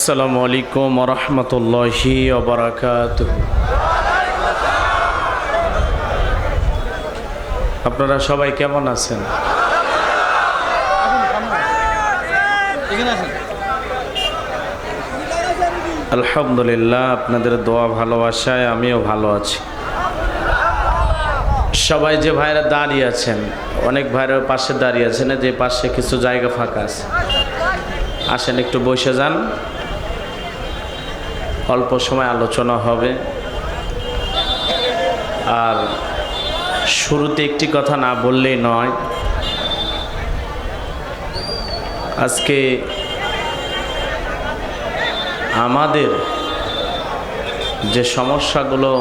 আসসালামু আলাইকুম ওয়া রাহমাতুল্লাহি ওয়া বারাকাতুহু। আপনারা সবাই কেমন আছেন? আলহামদুলিল্লাহ, আপনাদের দোয়া ভালোবাসায় আমিও ভালো আছি। সবাই যে ভাইরা দাঁড়িয়ে আছেন, অনেক ভাইরা পাশে দাঁড়িয়ে আছেন, যে পাশে কিছু জায়গা ফাঁকা আছে, আসেন একটু বসে যান। অল্প সময় আলোচনা হবে। আর শুরুতে একটি কথা না বললেই নয়, আজকে আমাদের যে সমস্যাগুলো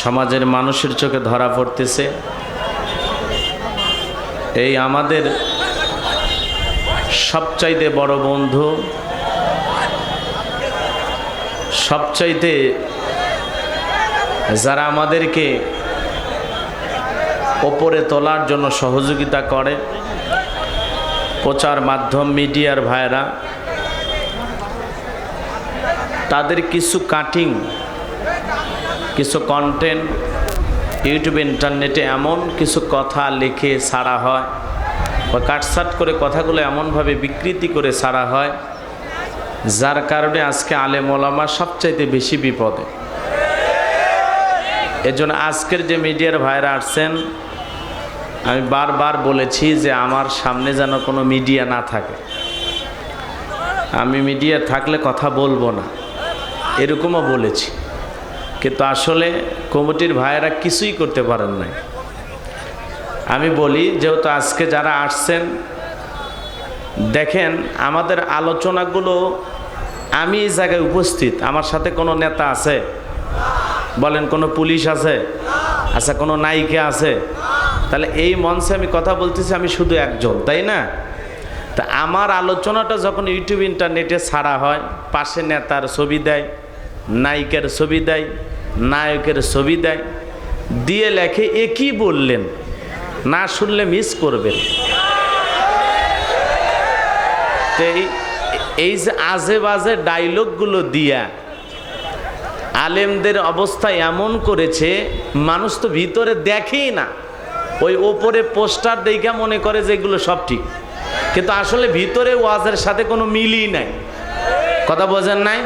সমাজের মানুষের চোখে ধরা পড়তেছে, এই আমাদের সবচাইতে বড় বন্ধু, সবচাইতে যারা আমাদেরকে ওপরে তোলার জন্য সহযোগিতা করে, প্রচার মাধ্যম মিডিয়ার ভাইরা, তাদের কিছু কাটিং, কিছু কন্টেন্ট ইউটিউব ইন্টারনেটে এমন কিছু কথা লিখে ছাড়া হয় বা কাটছাট করে কথাগুলো এমনভাবে বিকৃতি করে ছাড়া হয়, যার কারণে আজকে আলেম ওলামা সবচাইতে বেশি বিপদে। এজন্য আজকের যে মিডিয়ার ভাইরা আসছেন, আমি বারবার বলেছি যে আমার সামনে যেন কোনো মিডিয়া না থাকে। আমি মিডিয়া থাকলে কথা বলবো না, এরকমও বলেছি, কিন্তু আসলে কমিটির ভাইরা কিছুই করতে পারেন নাই। আমি বলি, যেহেতু আজকে যারা আসছেন, দেখেন আমাদের আলোচনাগুলো, আমি এই জায়গায় উপস্থিত, আমার সাথে কোনো নেতা আছে বলেন, কোনো পুলিশ আছে, আচ্ছা কোনো নায়িকা আছে? তাহলে এই মঞ্চে আমি কথা বলতেছি, আমি শুধু একজন, তাই না? তা আমার আলোচনাটা যখন ইউটিউব ইন্টারনেটে ছাড়া হয়, পাশে নেতার ছবি দেয়, নায়িকার ছবি দেয়, নায়কের ছবি দেয়, দিয়ে লেখে এ কি বললেন, না শুনলে মিস করবেন। তো এই যে আজে বাজে ডায়লগগুলো দিয়া আলেমদের অবস্থা এমন করেছে, মানুষ তো ভিতরে দেখেই না, ওই ওপরে পোস্টার দেখে মনে করে যে এগুলো সব ঠিক, কিন্তু আসলে ভিতরে ওয়াজের সাথে কোনো মিলই নাই। কথা বোঝেন নাই?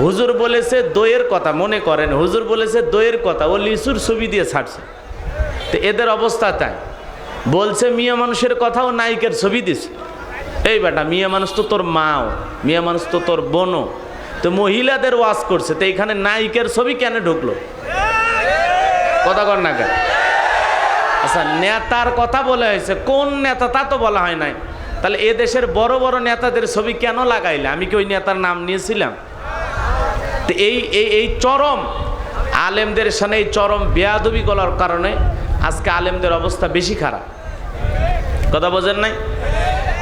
হুজুর বলেছে দইয়ের কথা, মনে করেন হুজুর বলেছে দইয়ের কথা, ও লিচুর ছবি দিয়ে ছাড়ছে। তো এদের অবস্থা তাই, বলছে মিয়া মানুষের কথা, ও নায়িকের ছবি দিছে। এই বেটা, মিয়া মানুষ তো তোর মাও, মিয়া মানুষ তো তোর বোনও, তো মহিলাদের ওয়াজ করছে, তো এখানে নায়িকের ছবি কেন ঢুকলো? কথা কর না কেন? আচ্ছা, নেতার কথা বলা হয়েছে, কোন নেতা তা তো বলা হয় নাই। তাহলে এ দেশের বড় বড় নেতাদের ছবি কেন লাগাইলে? আমি কি ওই নেতার নাম নিয়েছিলাম? তো এই চরম আলেমদের সামনে এই চরম বেয়াদবি করার কারণে আজকে আলেমদের অবস্থা বেশি খারাপ। কথা বোঝেন নাই?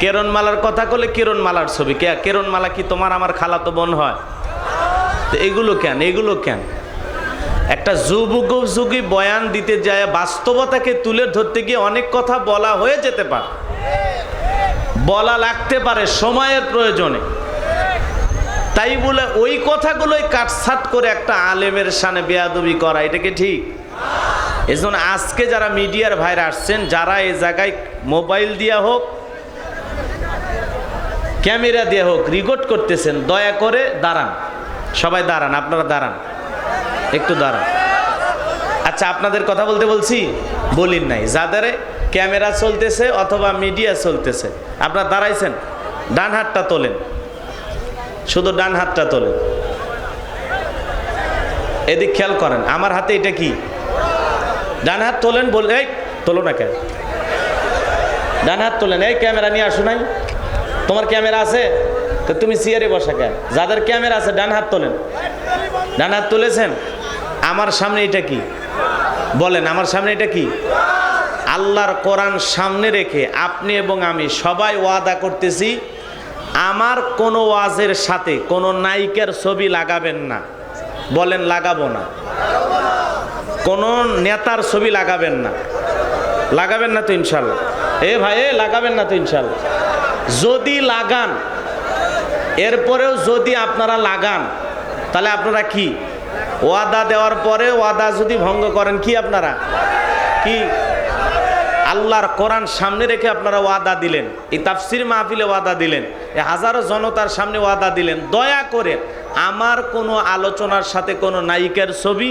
কিরণমালার কথা বলে কিরণমালার ছবি, কিরণমালা কি তোমার আমার খালাতো বোন হয়? তো এগুলো কেন? এগুলো কেন? একটা যুগোপযোগী বয়ান দিতে যায়, বাস্তবতাকে তুলে ধরতে গিয়ে অনেক কথা বলা হয়ে যেতে পারে, বলা লাগতে পারে সময়ের প্রয়োজনে, তাই বলে ওই কথাগুলোই কাটছাট করে একটা আলেমের সামনে বেয়াদবি করা, এটা কি ঠিক? এজন্য আজকে যারা মিডিয়ার ভাইরা আসছেন, যারা এই জায়গায় মোবাইল দিয়া হোক, ক্যামেরা দিয়ে হোক রেকর্ড করতেছেন, দয়া করে দাঁড়ান, সবাই দাঁড়ান, আপনারা দাঁড়ান, একটু দাঁড়ান। আচ্ছা, আপনাদের কথা বলতে বলছি, বলিন নাই, যাদের ক্যামেরা চলতেছে অথবা মিডিয়া চলতেছে, আপনারা দাঁড়াইছেন, ডান হাতটা তোলেন, শুধু ডান হাতটা তোলেন। এদিক খেয়াল করেন, আমার হাতে এটা কি? ডান হাত তোলেন। বল, এই তোলো না কেন? ডান হাত তোলেন। এই ক্যামেরা নিয়ে আসো নাই? তোমার ক্যামেরা আছে তো তুমি চেয়ারে বসা কেন? যাদের ক্যামেরা আছে ডান হাত তোলেন। ডান হাত তুলেছেন? আমার সামনে এটা কি? বলেন, আমার সামনে এটা কি? আল্লাহর কোরআন সামনে রেখে আপনি এবং আমি সবাই ওয়াদা করতেছি, আমার কোনো ওয়াজের সাথে কোনো নায়িকার ছবি লাগাবেন না। বলেন, লাগাবো না। কোনো নেতার ছবি লাগাবেন না। লাগাবেন না তো ইনশাল্লাহ? এ ভাই, লাগাবেন না তো ইনশাল্লাহ? যদি লাগান এরপরেও যদি আপনারা লাগান তাহলে আপনারা কি ওয়াদা দেওয়ার পরে ওয়াদা যদি ভঙ্গ করেন, কি আপনারা কি আল্লাহর কোরআন সামনে রেখে আপনারা ওয়াদা দিলেন, এই তাফসির মাহফিলে ওয়াদা দিলেন, এই হাজারো জনতার সামনে ওয়াদা দিলেন, দয়া করে আমার কোনো আলোচনার সাথে কোনো নায়িকার ছবি,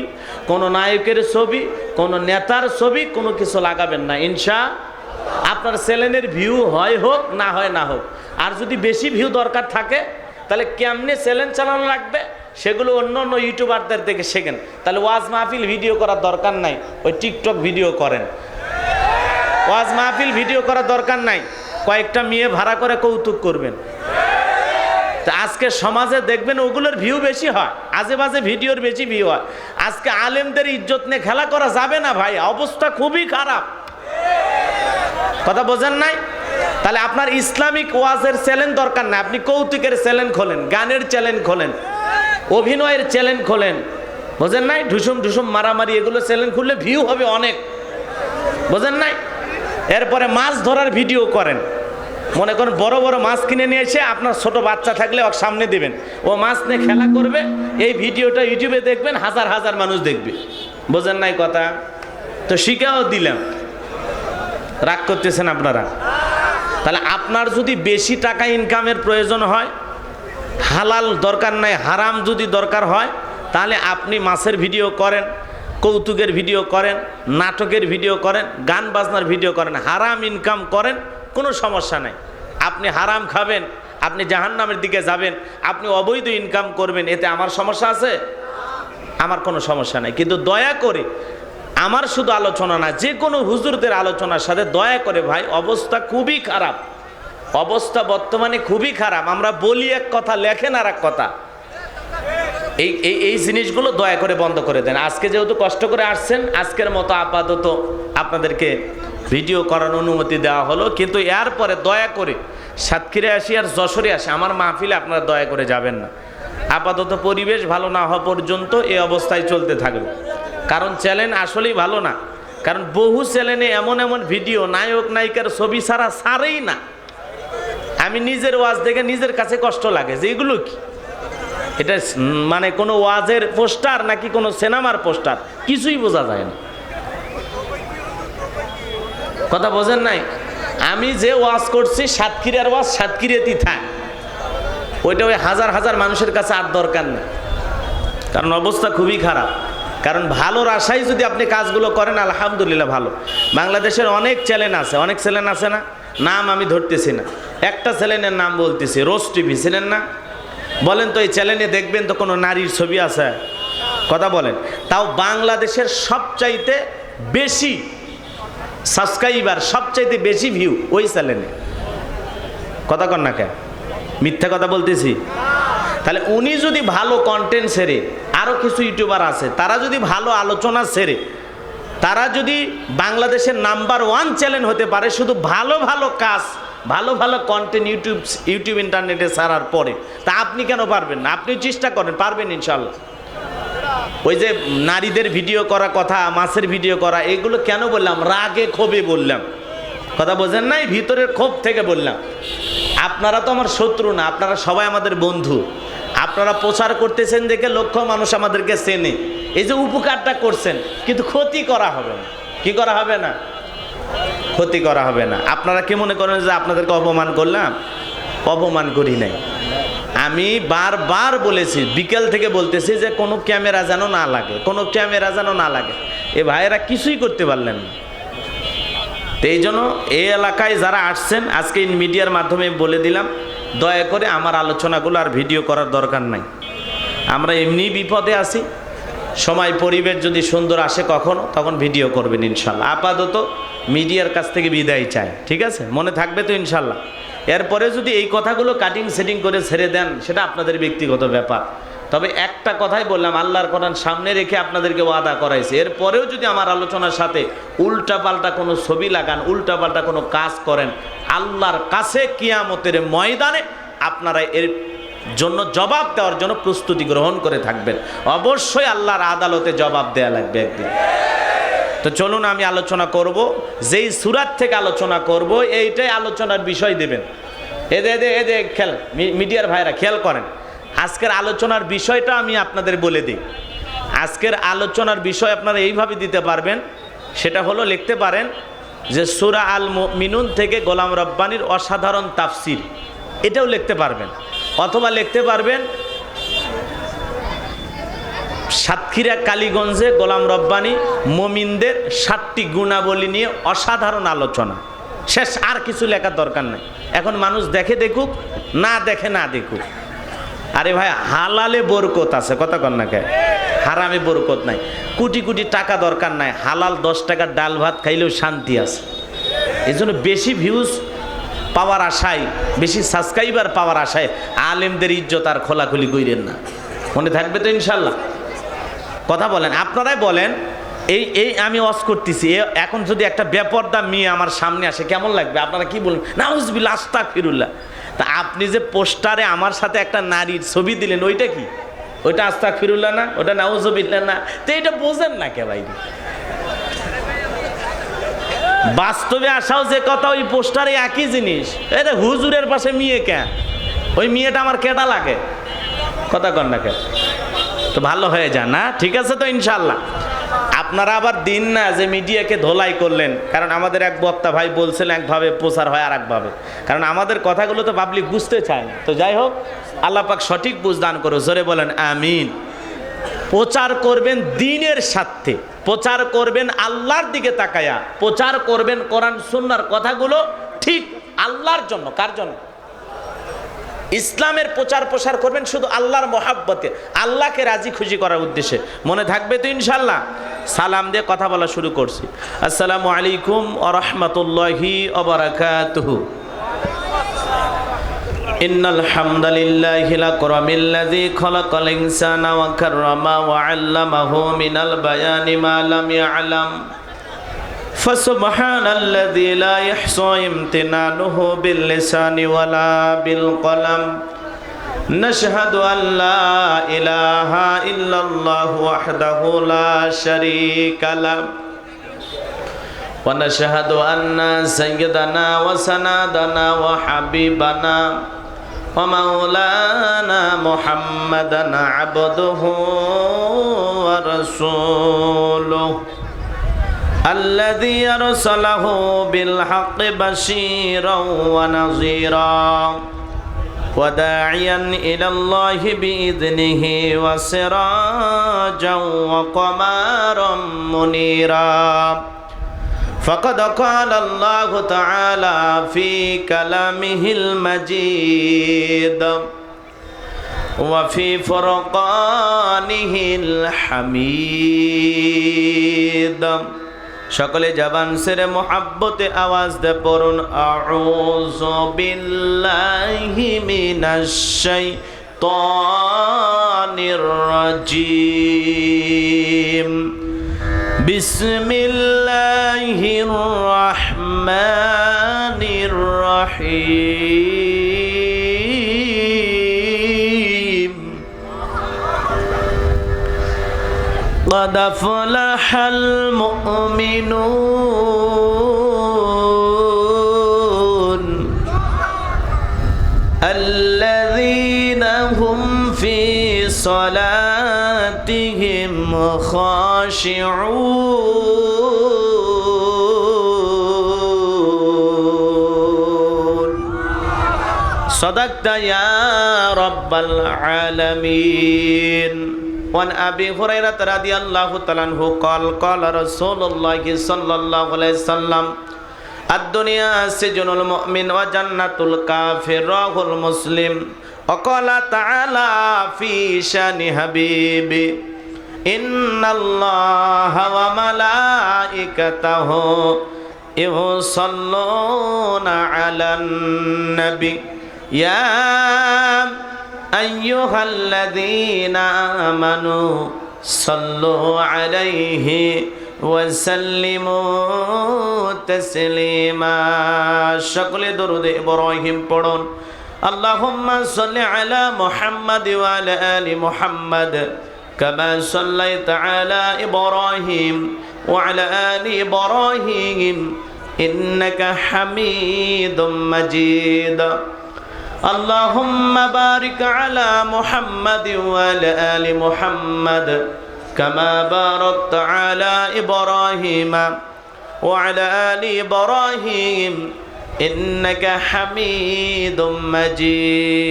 কোনো নায়কের ছবি, কোনো নেতার ছবি কোনো কিছু লাগাবেন না আপনার চ্যানেলের ভিউ হয় হোক না হয় না হোক। আর যদি বেশি ভিউ দরকার থাকে তাহলে কেমনে চ্যানেল চালানো লাগবে সেগুলো অন্য অন্য ইউটিউবারদের থেকে শেখেন। তাহলে ওয়াজ মাহফিল ভিডিও করার দরকার নাই, ওই টিকটক ভিডিও করেন। ওয়াজ মাহফিল ভিডিও করার দরকার নাই, কয়েকটা মেয়ে ভাড়া করে কৌতুক করবেন। তা আজকে সমাজে দেখবেন ওগুলোর ভিউ বেশি হয়, আজে বাজে ভিডিওর বেশি ভিউ হয়। আজকে আলেমদের ইজ্জত নিয়ে খেলা করা যাবে না ভাই, অবস্থা খুবই খারাপ। কথা বোঝেন নাই? তাহলে আপনার ইসলামিক ওয়াজের চ্যানেল দরকার না, আপনি কৌতুকের চ্যানেল খোলেন, গানের চ্যানেল খোলেন, অভিনয়ের চ্যানেল খোলেন। বোঝেন নাই? ঢুসুম ঢুসুম মারামারি এগুলো চ্যানেল খুললে ভিউ হবে অনেক। বোঝেন নাই? এরপরে মাছ ধরার ভিডিও করেন, মনে করেন বড় বড় মাছ কিনে নিয়ে এসে আপনার ছোট বাচ্চা থাকলে ওর সামনে দিবেন, ও মাছ নিয়ে খেলা করবে, এই ভিডিওটা ইউটিউবে দেখবেন, হাজার হাজার মানুষ দেখবে। বোঝেন নাই কথা? তো শিখাও দিলাম, রাগ করতেছেন আপনারা। তাহলে আপনার যদি বেশি টাকা ইনকামের প্রয়োজন হয়, হালাল দরকার নাই, হারাম যদি দরকার হয়, তাহলে আপনি মাছের ভিডিও করেন, কৌতুকের ভিডিও করেন, নাটকের ভিডিও করেন, গান বাজনার ভিডিও করেন, হারাম ইনকাম করেন, কোনো সমস্যা নাই। আপনি হারাম খাবেন, আপনি জাহান্নামের দিকে যাবেন, আপনি অবৈধ ইনকাম করবেন, এতে আমার সমস্যা আছে? আমার কোনো সমস্যা নাই। কিন্তু দয়া করে আমার শুধু আলোচনা না, যে কোনো হুজুরদের আলোচনার সাথে দয়া করে ভাই, অবস্থা খুবই খারাপ, অবস্থা বর্তমানে খুবই খারাপ। আমরা বলি এক কথা, লেখেন আর এক কথা। এই জিনিসগুলো দয়া করে বন্ধ করে দেন। আজকে যেহেতু কষ্ট করে আসছেন, আজকের মতো আপাতত আপনাদেরকে ভিডিও করার অনুমতি দেওয়া হলো। কিন্তু এরপরে দয়া করে সাতক্ষীরা আসি আর যশোরে আসি, আমার মাহফিলে আপনারা দয়া করে যাবেন না। আপাতত পরিবেশ ভালো না হওয়া পর্যন্ত এই অবস্থায় চলতে থাকবে। কারণ চ্যানেল আসলেই ভালো না, কারণ বহু চ্যানেলে এমন এমন ভিডিও নায়ক নায়িকার ছবি ছাড়া ছাড়েই না। আমি নিজের ওয়াজ দেখে নিজের কাছে কষ্ট লাগে যে এগুলো কি, এটা মানে কোনো ওয়াজের পোস্টার নাকি কোনো সিনেমার পোস্টার, কিছুই বোঝা যায় না। কথা বোঝেন নাই? আমি যে ওয়াজ করছি সাতক্ষীরার ওয়াজ সাতক্ষীরাতেই থাক, ওইটা ওই হাজার হাজার মানুষের কাছে আর দরকার নেই। কারণ অবস্থা খুবই খারাপ। কারণ ভালোর আশায় যদি আপনি কাজগুলো করেন, আলহামদুলিল্লাহ ভালো। বাংলাদেশের অনেক চ্যানেল আছে, অনেক চ্যানেল আছে না, নাম আমি ধরতেছি না, একটা চ্যানেলের নাম বলতেছি, রোজ টিভি, ছিলেন না? বলেন তো এই চ্যানেলে দেখবেন তো কোনো নারীর ছবি আছে? কথা বলেন। তাও বাংলাদেশের সবচাইতে বেশি সাবস্ক্রাইবার, সবচাইতে বেশি ভিউ ওই চ্যানেলে। কথা কন না কেন? মিথ্যা কথা বলতেছি? তাহলে উনি যদি ভালো কন্টেন্ট সেরে, আরও কিছু ইউটিউবার আছে, তারা যদি ভালো আলোচনা সেরে, তারা যদি বাংলাদেশের নাম্বার 1 চ্যানেল হতে পারে শুধু ভালো ভালো কাজ, ভালো ভালো কন্টেন্ট ইউটিউব ইন্টারনেটে ছাড়ার পরে, তা আপনি কেন পারবেন না? আপনি চেষ্টা করেন, পারবেন ইনশাল্লাহ। ওই যে নারীদের ভিডিও করা কথা, মাছের ভিডিও করা, এগুলো কেন বললাম? রাগে ক্ষোভে বললাম। কথা বোঝেন নাই? ভিতরের ক্ষোভ থেকে বললাম। আপনারা তো আমার শত্রু না, আপনারা সবাই আমাদের বন্ধু। আপনারা প্রচার করতেছেন দেখে লক্ষ মানুষ আমাদেরকে চেনে, এই যে উপকারটা করছেন, কিন্তু ক্ষতি করা হবে না। কি করা হবে না? ক্ষতি করা হবে না। আপনারা কি মনে করেন যে আপনাদেরকে অপমান করলাম? অপমান করি নাই। আমি বারবার বলেছি, বিকেল থেকে বলতেছি যে কোনো ক্যামেরা যেন না লাগে, কোনো ক্যামেরা যেন না লাগে। এ ভাইয়েরা কিছুই করতে পারলেন না। তো এই জন্য এই এলাকায় যারা আসছেন, আজকে মিডিয়ার মাধ্যমে বলে দিলাম, দয়া করে আমার আলোচনাগুলো আর ভিডিও করার দরকার নাই। আমরা এমনি বিপদে আছি, সময় পরিবেশ যদি সুন্দর আসে কখনো, তখন ভিডিও করবেন ইনশাল্লাহ। আপাতত মিডিয়ার কাছ থেকে বিদায় চাই, ঠিক আছে? মনে থাকবে তো ইনশাল্লাহ? এরপরে যদি এই কথাগুলো কাটিং সেটিং করে ছেড়ে দেন, সেটা আপনাদের ব্যক্তিগত ব্যাপার। তবে একটা কথাই বললাম, আল্লাহর কোরআন সামনে রেখে আপনাদেরকে ওয়াদা করাইছে, এরপরেও যদি আমার আলোচনার সাথে উল্টাপাল্টা কোনো ছবি লাগান, উল্টাপাল্টা কোনো কাজ করেন, আল্লাহর কাছে কিয়ামতের ময়দানে আপনারা এর জন্য জবাব দেওয়ার জন্য প্রস্তুতি গ্রহণ করে থাকবেন। অবশ্যই আল্লাহর আদালতে জবাব দেয়া লাগবে একদিন। তো চলুন আমি আলোচনা করব, যেই সূরা থেকে আলোচনা করব এইটাই আলোচনার বিষয় দেবেন। এদের খেয়াল, মিডিয়ার ভাইরা খেয়াল করেন, আজকের আলোচনার বিষয়টা আমি আপনাদের বলে দিই। আজকের আলোচনার বিষয় আপনারা এইভাবে দিতে পারবেন, সেটা হলো লিখতে পারেন যে সূরা আল মুমিনুন থেকে গোলাম রব্বানীর অসাধারণ তাফসির, এটাও লিখতে পারবেন। অথবা লিখতে পারবেন সাতক্ষীরা কালীগঞ্জে গোলাম রব্বানী মুমিনদের 7টি গুণাবলী নিয়ে অসাধারণ আলোচনা, শেষ। আর কিছু লেখার দরকার নাই। এখন মানুষ দেখে দেখুক, না দেখে না দেখুক। আরে ভাই, হালালে বরকত আছে, কথা কন না কে? হারামে বরকত নাই। কোটি কোটি টাকা দরকার নাই, হালাল 10 টাকার ডাল ভাত খাইলেও শান্তি আছে। এই জন্য বেশি ভিউজ পাওয়ার আশায়, বেশি সাবস্ক্রাইবার পাওয়ার আশায় আলেমদের ইজ্জত আর খোলাখুলি কইরেন না। মনে থাকবে তো ইনশাল্লাহ? কথা বলেন, আপনারাই বলেন। এই আমি ওয়াজ করতেছি, এখন যদি একটা বেপরদা মেয়ে আমার সামনে আসে কেমন লাগবে? আপনারা কি বলবেন? নাউজুবিল্লাহ, আস্তাগফিরুল্লাহ। তা আপনি যে পোস্টারে আমার সাথে একটা নারীর ছবি দিলেন, ওইটা কি? ওইটা আস্তাগফিরুল্লাহ না? ওটা নাউজুবিল্লাহ না? তো এটা বোঝেন না কে ভাই? বাস্তবে আসাও যে কথা, ওই পোস্টারে একই জিনিস। এটা হুজুরের পাশে মেয়ে কে? ওই মেয়েটা আমার কেটা লাগে? কথা কন না কে? তো ভালো হয়ে যান না? ঠিক আছে তো ইনশাল্লাহ। আপনারা আবার দিন না যে মিডিয়াকে ধোলাই করলেন, কারণ আমাদের এক বক্তা ভাই বলছেন একভাবে, প্রচার হয় আর একভাবে। কারণ আমাদের কথাগুলো তো পাবলিক বুঝতে চায় না। তো যাই হোক, আল্লাহ পাক সঠিক বুঝ দান করো, জোরে বলেন আমিন। প্রচার করবেন দ্বীনের স্বার্থে, প্রচার করবেন আল্লাহর দিকে তাকায়া, প্রচার করবেন কোরআন সুন্নাহর কথাগুলো ঠিক আল্লাহর জন্য। কার জন্য? ইসলামের প্রচার প্রসার করবেন শুধু আল্লাহর মহাব্বতে, আল্লাহকে রাজি খুশি করার উদ্দেশ্যে। মনে থাকবে তো ইনশাল্লাহ? সালাম দিয়ে কথা বলা শুরু করছি। আসসালামু আলাইকুম ওয়া রাহমাতুল্লাহি ওয়া বারাকাতুহু। ইন্নাল হামদালিল্লাহিল আকরামিল্লাযী খালাকাল ইনসানা ওয়া কাররামা ওয়া আল্লামাহু মিনাল বায়ানি মা লাম ইয়ালাম। فسبحان الذي لا يحصى امتنانه باللسان ولا بالقلم. نشهد أن لا إله إلا الله وحده لا شريك له، ونشهد أن سيدنا وسندنا وحبيبنا ومولانا محمدا عبده ورسوله الذي أرسله بالحق بشيرا ونذيرا وداعيا إلى الله بإذنه وسراجا وقمرا منيرا. فقد قال الله تعالى في كلامه المجيد وفي فرقانه الحميد. সকলে জবান সেরে মোহাব্বতে আওয়াজ দে পড়ুন আউযু বিল্লাহি মিনাশ শাইতানির রাজিম। বিসমিল্লাহির রাহমানির রাহিম। قد أفلح المؤمنون الذين هم في صلاتهم خاشعون. صدقت يا رب العالمين. وعن أبي هريرة رضي الله تعالى عنه قال قال رسول الله صلى الله عليه وسلم الدنيا سجن المؤمن وجنة الكافر. رواه المسلم. وقال تعالى في شان حبيبي إن الله وملائكته يصلون على النبي يا أيها الذين آمنوا صلوا عليه وسلموا تسليما. সকলে দরুদ ইব্রাহিম পড়ুন। اللهم صل على محمد وعلى آل محمد كما صليت على إبراهيم وعلى آل إبراهيم إنك حميد مجيد. اللهم بارك على محمد وعلى آل محمد كما باركت على إبراهيم وعلى آل إبراهيم إنك حميد مجيد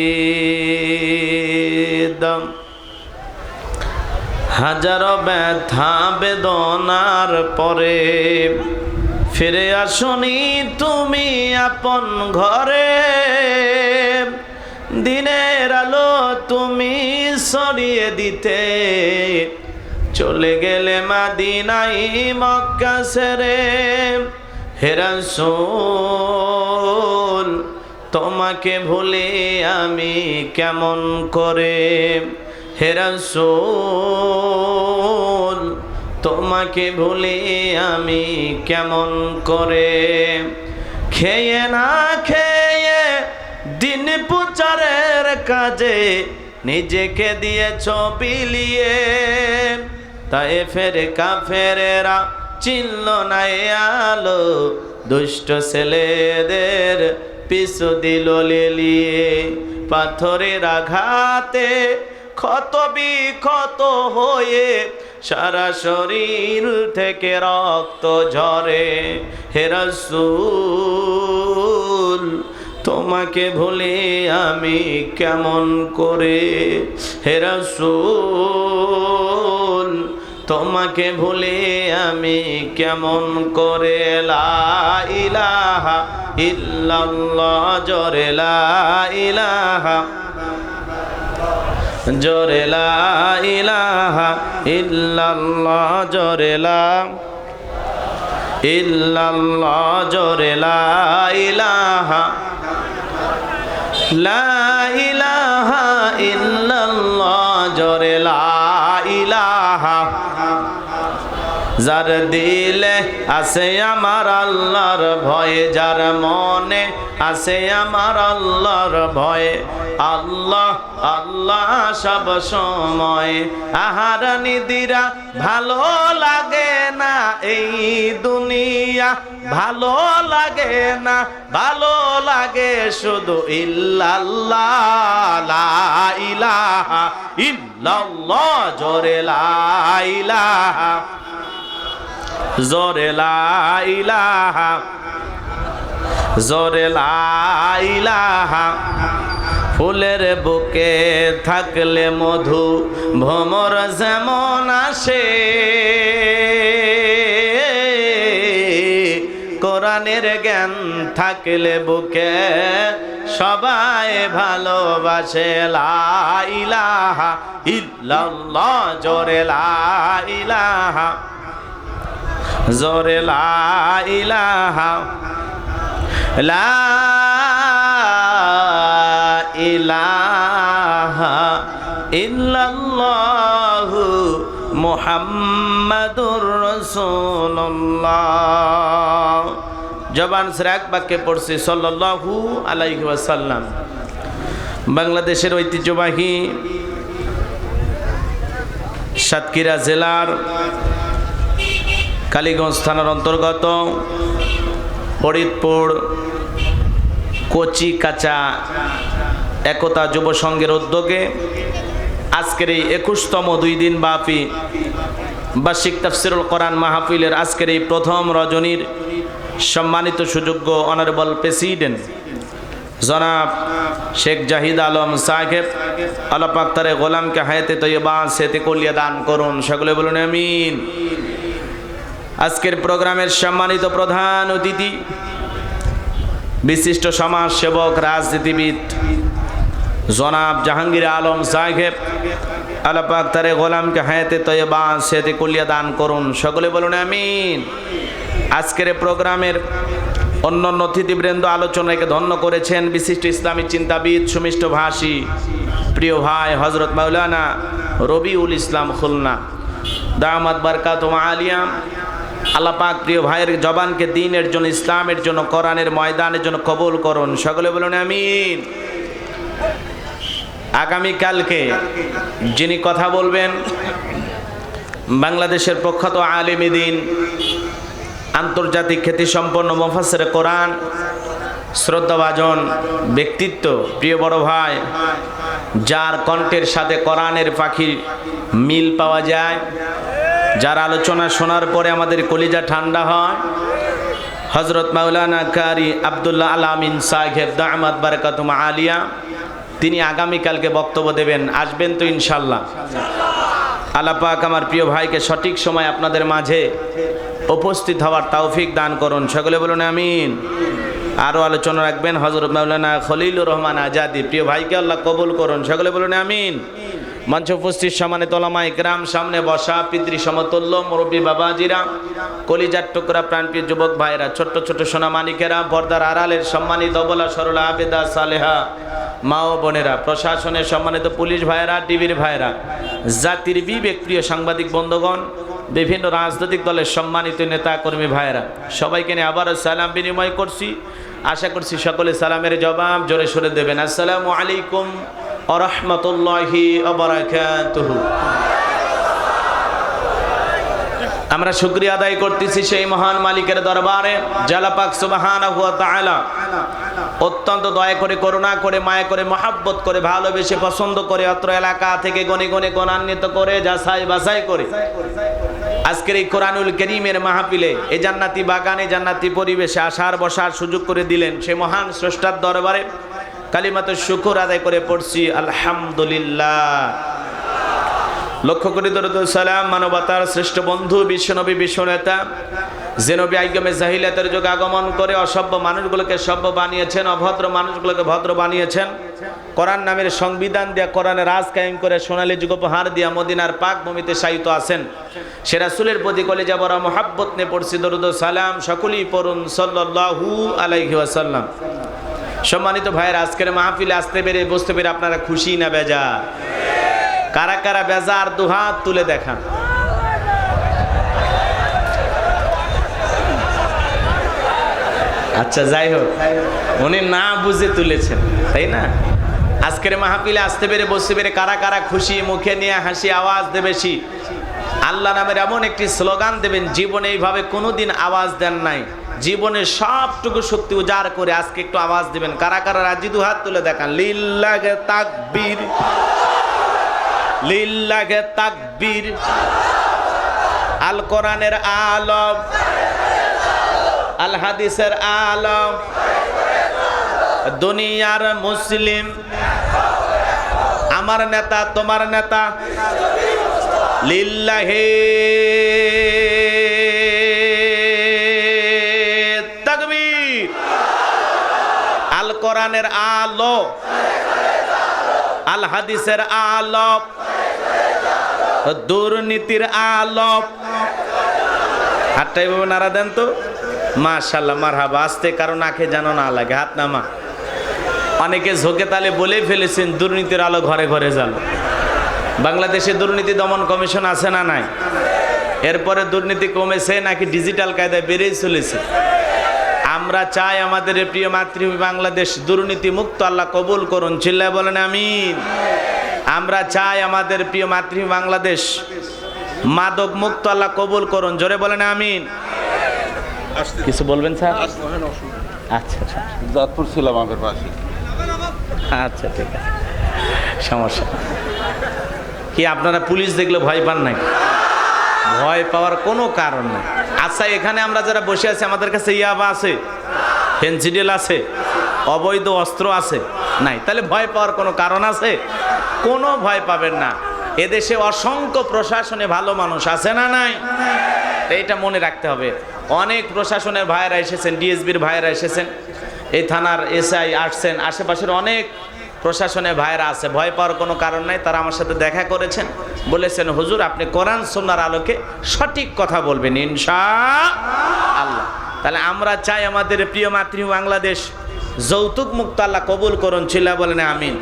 হাজারো ব্যথা বেদনার পরে ফিরে আসনি তুমি আপন ঘরে দিনের আলো তুমি ছড়িয়ে দিতে চলে গেলে মদিনায় মক্কা ছেড়ে হে রাসূল তোমাকে ভুলে আমি কেমন করে হে রাসূল তোমাকে ভুলে আমি কেমন করে খেয়ে না খেয়ে দিন প্রচারের কাজে নিজেকে দিয়েছ বিলিয়ে তায়েফের কাফেরেরা চিনল না আলো দুষ্ট ছেলেদের পিছু দিল লেলিয়ে পাথরের আঘাতে ক্ষত বিক্ষত হয়ে সারা শরীর থেকে রক্ত ঝরে হে রাসূল তোমাকে ভুলে আমি কেমন করে হে রাসূল তোমাকে ভুলে আমি কেমন করে লা ইলাহা ইল্লাল্লাহ জোরে লা ইলাহা জোরে লা ইলাহা ইল্লাল্লাহ জোরে লা ইল্লাল্লাহ জোরে লা ইলাহা ইল্লাল্লাহ জোরে লা ইলাহা যার দিলে আছে আমার আল্লাহর ভয় যার মনে আছে আমার আল্লাহর ভয় আল্লাহ আল্লাহ সব সময় আহার নিদিরা ভালো লাগে না এই দুনিয়া ভালো লাগে না ভালো লাগে শুধু ইল্লাল্লাহ লা ইলাহা ইল্লাল্লাহ জোরে লা ইলাহা জোরে লা ইলাহা জোরে লা ইলাহা ফুলের বুকে থাকলে মধু ভ্রমর যেমন আসে কোরআনের জ্ঞান থাকলে বুকে সবাই ভালোবাসে লা ইলাহা ইল্লাল্লাহ জোরে লা ইলাহা জোরে লা ইলাহা লা ইলাহা ইল্লাল্লাহু মুহাম্মাদুর রাসূলুল্লাহ জবান ছেড়ে এক বাক্যে পড়ছি সাল্লাল্লাহু আলাইহি ওয়াসাল্লাম। বাংলাদেশের ঐতিহ্যবাহী সাতক্ষীরা জেলার কালীগঞ্জ থানার অন্তর্গত ফরিদপুর কচি কাঁচা একতা যুব সংঘের উদ্যোগে আজকের এই 21তম 2 দিন ব্যাপী বার্ষিক তাফসিরুল কোরআন মাহফিলের আজকের এই প্রথম রজনীর সম্মানিত সুযোগ্য অনারেবল প্রেসিডেন্ট জনাব শেখ জাহিদ আলম সাহেব আল্লাহ পাক তার গোলামকে হায়াতে তৈয়বা সেতে কলিয়া দান করুন, সকলে বলুন আমিন। আজকের প্রোগ্রামের সম্মানিত প্রধান অতিথি বিশিষ্ট সমাজ সেবক রাজনীতিবিদ জনাব জাহাঙ্গীর আলম সাহেব আল্লাহ পাক তার গোলামকে হায়াতে তৈয়বা সেতে কলিয়া দান করুন, সকলে বলুন আমিন। আজকের প্রোগ্রামের অন্যান্য অতিথিবৃন্দ আলোচনাকে ধন্য করেছেন বিশিষ্ট ইসলামী চিন্তাবিদ সুমিষ্ট ভাষী প্রিয় ভাই হযরত মাওলানা রবিউল ইসলাম খুলনা দামাত বারকাতুম আলিয়া। আল্লাহ পাক প্রিয় ভাইয়ের জবানকে দ্বীনের জন্য ইসলামের জন্য কোরআনের ময়দানের জন্য কবুল করুন, সকলে বলুন আমিন। আগামীকালকে যিনি কথা বলবেন বাংলাদেশের প্রখ্যাত আলেমে দ্বীন আন্তর্জাতিক খ্যাতিসম্পন্ন মুফাসসিরে কোরআন শ্রদ্ধাভাজন ব্যক্তিত্ব, প্রিয় বড় ভাই, যার কণ্ঠের সাথে কোরআনের পাখির মিল পাওয়া যায়, যার আলোচনা শোনার পরে আমাদের কলিজা ঠান্ডা হয়, হযরত মাওলানা কারি আব্দুল্লাহ আল আমিন সাহেব দামাত বারাকাতুম আলিয়া, তিনি আগামীকালকে বক্তব্য দেবেন। আসবেন তো ইনশাল্লাহ? আল্লাহ পাক আমার প্রিয় ভাইকে সঠিক সময় আপনাদের মাঝে উপস্থিত হওয়ার তৌফিক দান করুন, সকলে বলুন আমিন। আরও আলোচনা রাখবেন হযরত মাওলানা খলিলুর রহমান আজাদি, প্রিয় ভাইকে আল্লাহ কবুল করুন, সকলে বলুন আমিন। মঞ্চে উপস্থিত সম্মানিত ওলামা ইকরাম, সামনে বসা পিতৃ সমতুল্য মুরব্বী বাবাজিরা, কলিজার টুকরা প্রাণপ্রিয় যুবক ভাইরা, ছোট্ট ছোট্ট সোনামানিকেরা, পর্দার আড়ালের সম্মানিত অবলা সরলা আবেদা সালেহা মা ও বোনেরা, প্রশাসনের সম্মানিত পুলিশ ভাইরা, টিভির ভাইরা, জাতির বিবেক প্রিয় সাংবাদিক বন্ধুগণ, বিভিন্ন রাজনৈতিক দলের সম্মানিত নেতা কর্মী ভাইরা, সবাইকে নিয়ে আবারও সালাম বিনিময় করছি। আশা করছি সকলে সালামের জবাব জোরে সরে দেবেন। আসসালামু আলাইকুম ওয়া রাহমাতুল্লাহি ওয়া বারাকাতুহু। আমরা শুকরিয়া আদায় করতেছি সেই মহান মালিকের দরবারে, আল্লাহ পাক সুবহানাহু ওয়া তাআলা অত্যন্ত দয়া করে, করুণা করে, মায়া করে, মহাব্বত করে, ভালোবেসে, পছন্দ করে, অত্র এলাকা থেকে গণে গণে গণান্বিত করে, যাচাই বাছাই করে আজকের এই কোরআনুল কারীমের মাহফিলে, এই জান্নাতি বাগানে, জান্নাতি পরিবেশে আসার বসার সুযোগ করে দিলেন। সেই মহান স্রষ্টার দরবারে কালিমাতুশ শুকর আদায় করে পড়ছি আলহামদুলিল্লাহ। লক্ষ্য করে দরুদ সালাম মানবতার শ্রেষ্ঠ বন্ধু বিশ্বনবী, বিশ্বনেতা, যে নবী আইগমে জাহিলিয়াতের যুগে আগমন করে অসভ্য মানুষগুলোকে সভ্য বানিয়েছেন, অভদ্র মানুষগুলোকে ভদ্র বানিয়েছেন, কোরআন নামের সংবিধান দিয়া কোরআনের রাজ কায়েম করে সোনালী যুগ উপহার দিয়া মদিনার পাক ভূমিতে শায়িত আছেন। সে রাসূলের প্রতি কলিজা ভরা মুহাব্বত নিয়ে পড়ছি দরুদ সালাম, সকলেই পড়ুন সাল্লাল্লাহু আলাইহি ওয়াসাল্লাম। সম্মানিত ভাইয়ের, আজকের মাহফিলে আসতে পেরে, বসতে পেরে আপনারা খুশি না বেজার? কারা কারা বেজার দুহাত তুলে দেখান। আচ্ছা, যাই হোক, উনি না বুঝে তুলেছেন, তাই না? আজকের মাহফিলে আসতে পেরে, বসতে পেরে কারা কারা খুশি, মুখে নিয়ে হাসি আওয়াজ দেবেশি আল্লাহ নামের এমন একটি স্লোগান দেবেন, জীবনে এইভাবে কোনোদিন আওয়াজ দেন নাই, জীবনে সবটুকু শক্তি উজাড় করে আজকে একটু আওয়াজ দিবেন। কারা কারা রাজি? দুহাত তুলে দেখান। লিল্লাহে তাকবীর, লিল্লাহে তাকবীর। আল কোরআনের আলম, আল হাদিসের আলম, দুনিয়ার মুসলিম, আমার নেতা তোমার নেতা, লিল্লাহে তাকবীর। আল কোরআনের আলো, আল হাদিসের আলো, দুর্নীতির আলো। হাতটা এভাবে নাড়া দেন তো, মাশাআল্লাহ, মারহাবা। আসতে কারো নাকে যেন না লাগে, হাত নামা। অনেকে ঝোঁকে তালে বলে ফেলেছেন দুর্নীতির আলো ঘরে ঘরে জ্বালো। বাংলাদেশে দুর্নীতি দমন কমিশন আছে না নাই? এরপরে দুর্নীতি কমেছে নাকি ডিজিটাল কায়দায় বেড়েই চলেছে? আমরা চাই আমাদের প্রিয় মাতৃভূমি বাংলাদেশ দুর্নীতি মুক্ত, আল্লাহ কবুল করুন, চিল্লায় বলেন আমিন। আমরা চাই আমাদের প্রিয় মাতৃভূমি বাংলাদেশ মাদক মুক্ত, আল্লাহ কবুল করুন, জোরে বলেন আমিন। কিছু বলবেন স্যার? আচ্ছা আচ্ছা, জাতপুর ছিলাম আগের পাশে। আচ্ছা, ঠিক আছে, সমস্যা কি? আপনারা পুলিশ দেখলে ভয় পান নাই? ভয় পাওয়ার কোনো কারণ নাই। আচ্ছা, এখানে আমরা যারা বসে আছি, আমাদের কাছে ইয়াবা আছে, ফেন্সিডিল আছে, অবৈধ অস্ত্র আছে? নাই। তাহলে ভয় পাওয়ার কোনো কারণ আছে? কোনো ভয় পাবেন না। এদেশে অসংখ্য প্রশাসনে ভালো মানুষ আছে না নাই? এইটা মনে রাখতে হবে। অনেক প্রশাসনের ভাইয়েরা এসেছেন, ডিএসবির ভাইয়েরা এসেছেন, এই থানার এসআই আসছেন, আশেপাশের অনেক প্রশাসনের ভাইয়েরা আছে। ভয় পাওয়ার কোনো কারণ নাই। তারা আমার সাথে দেখা করেছেন, বলেছেন হুজুর আপনি কোরআন সুন্নাহর আলোকে সঠিক কথা বলবেন ইনশাআল্লাহ। তাহলে আমরা চাই আমাদের প্রিয় মাতৃভূমি বাংলাদেশ যৌতুক মুক্ত, আল্লাহ কবুল করুন, চিল্লা বলেন আমিন।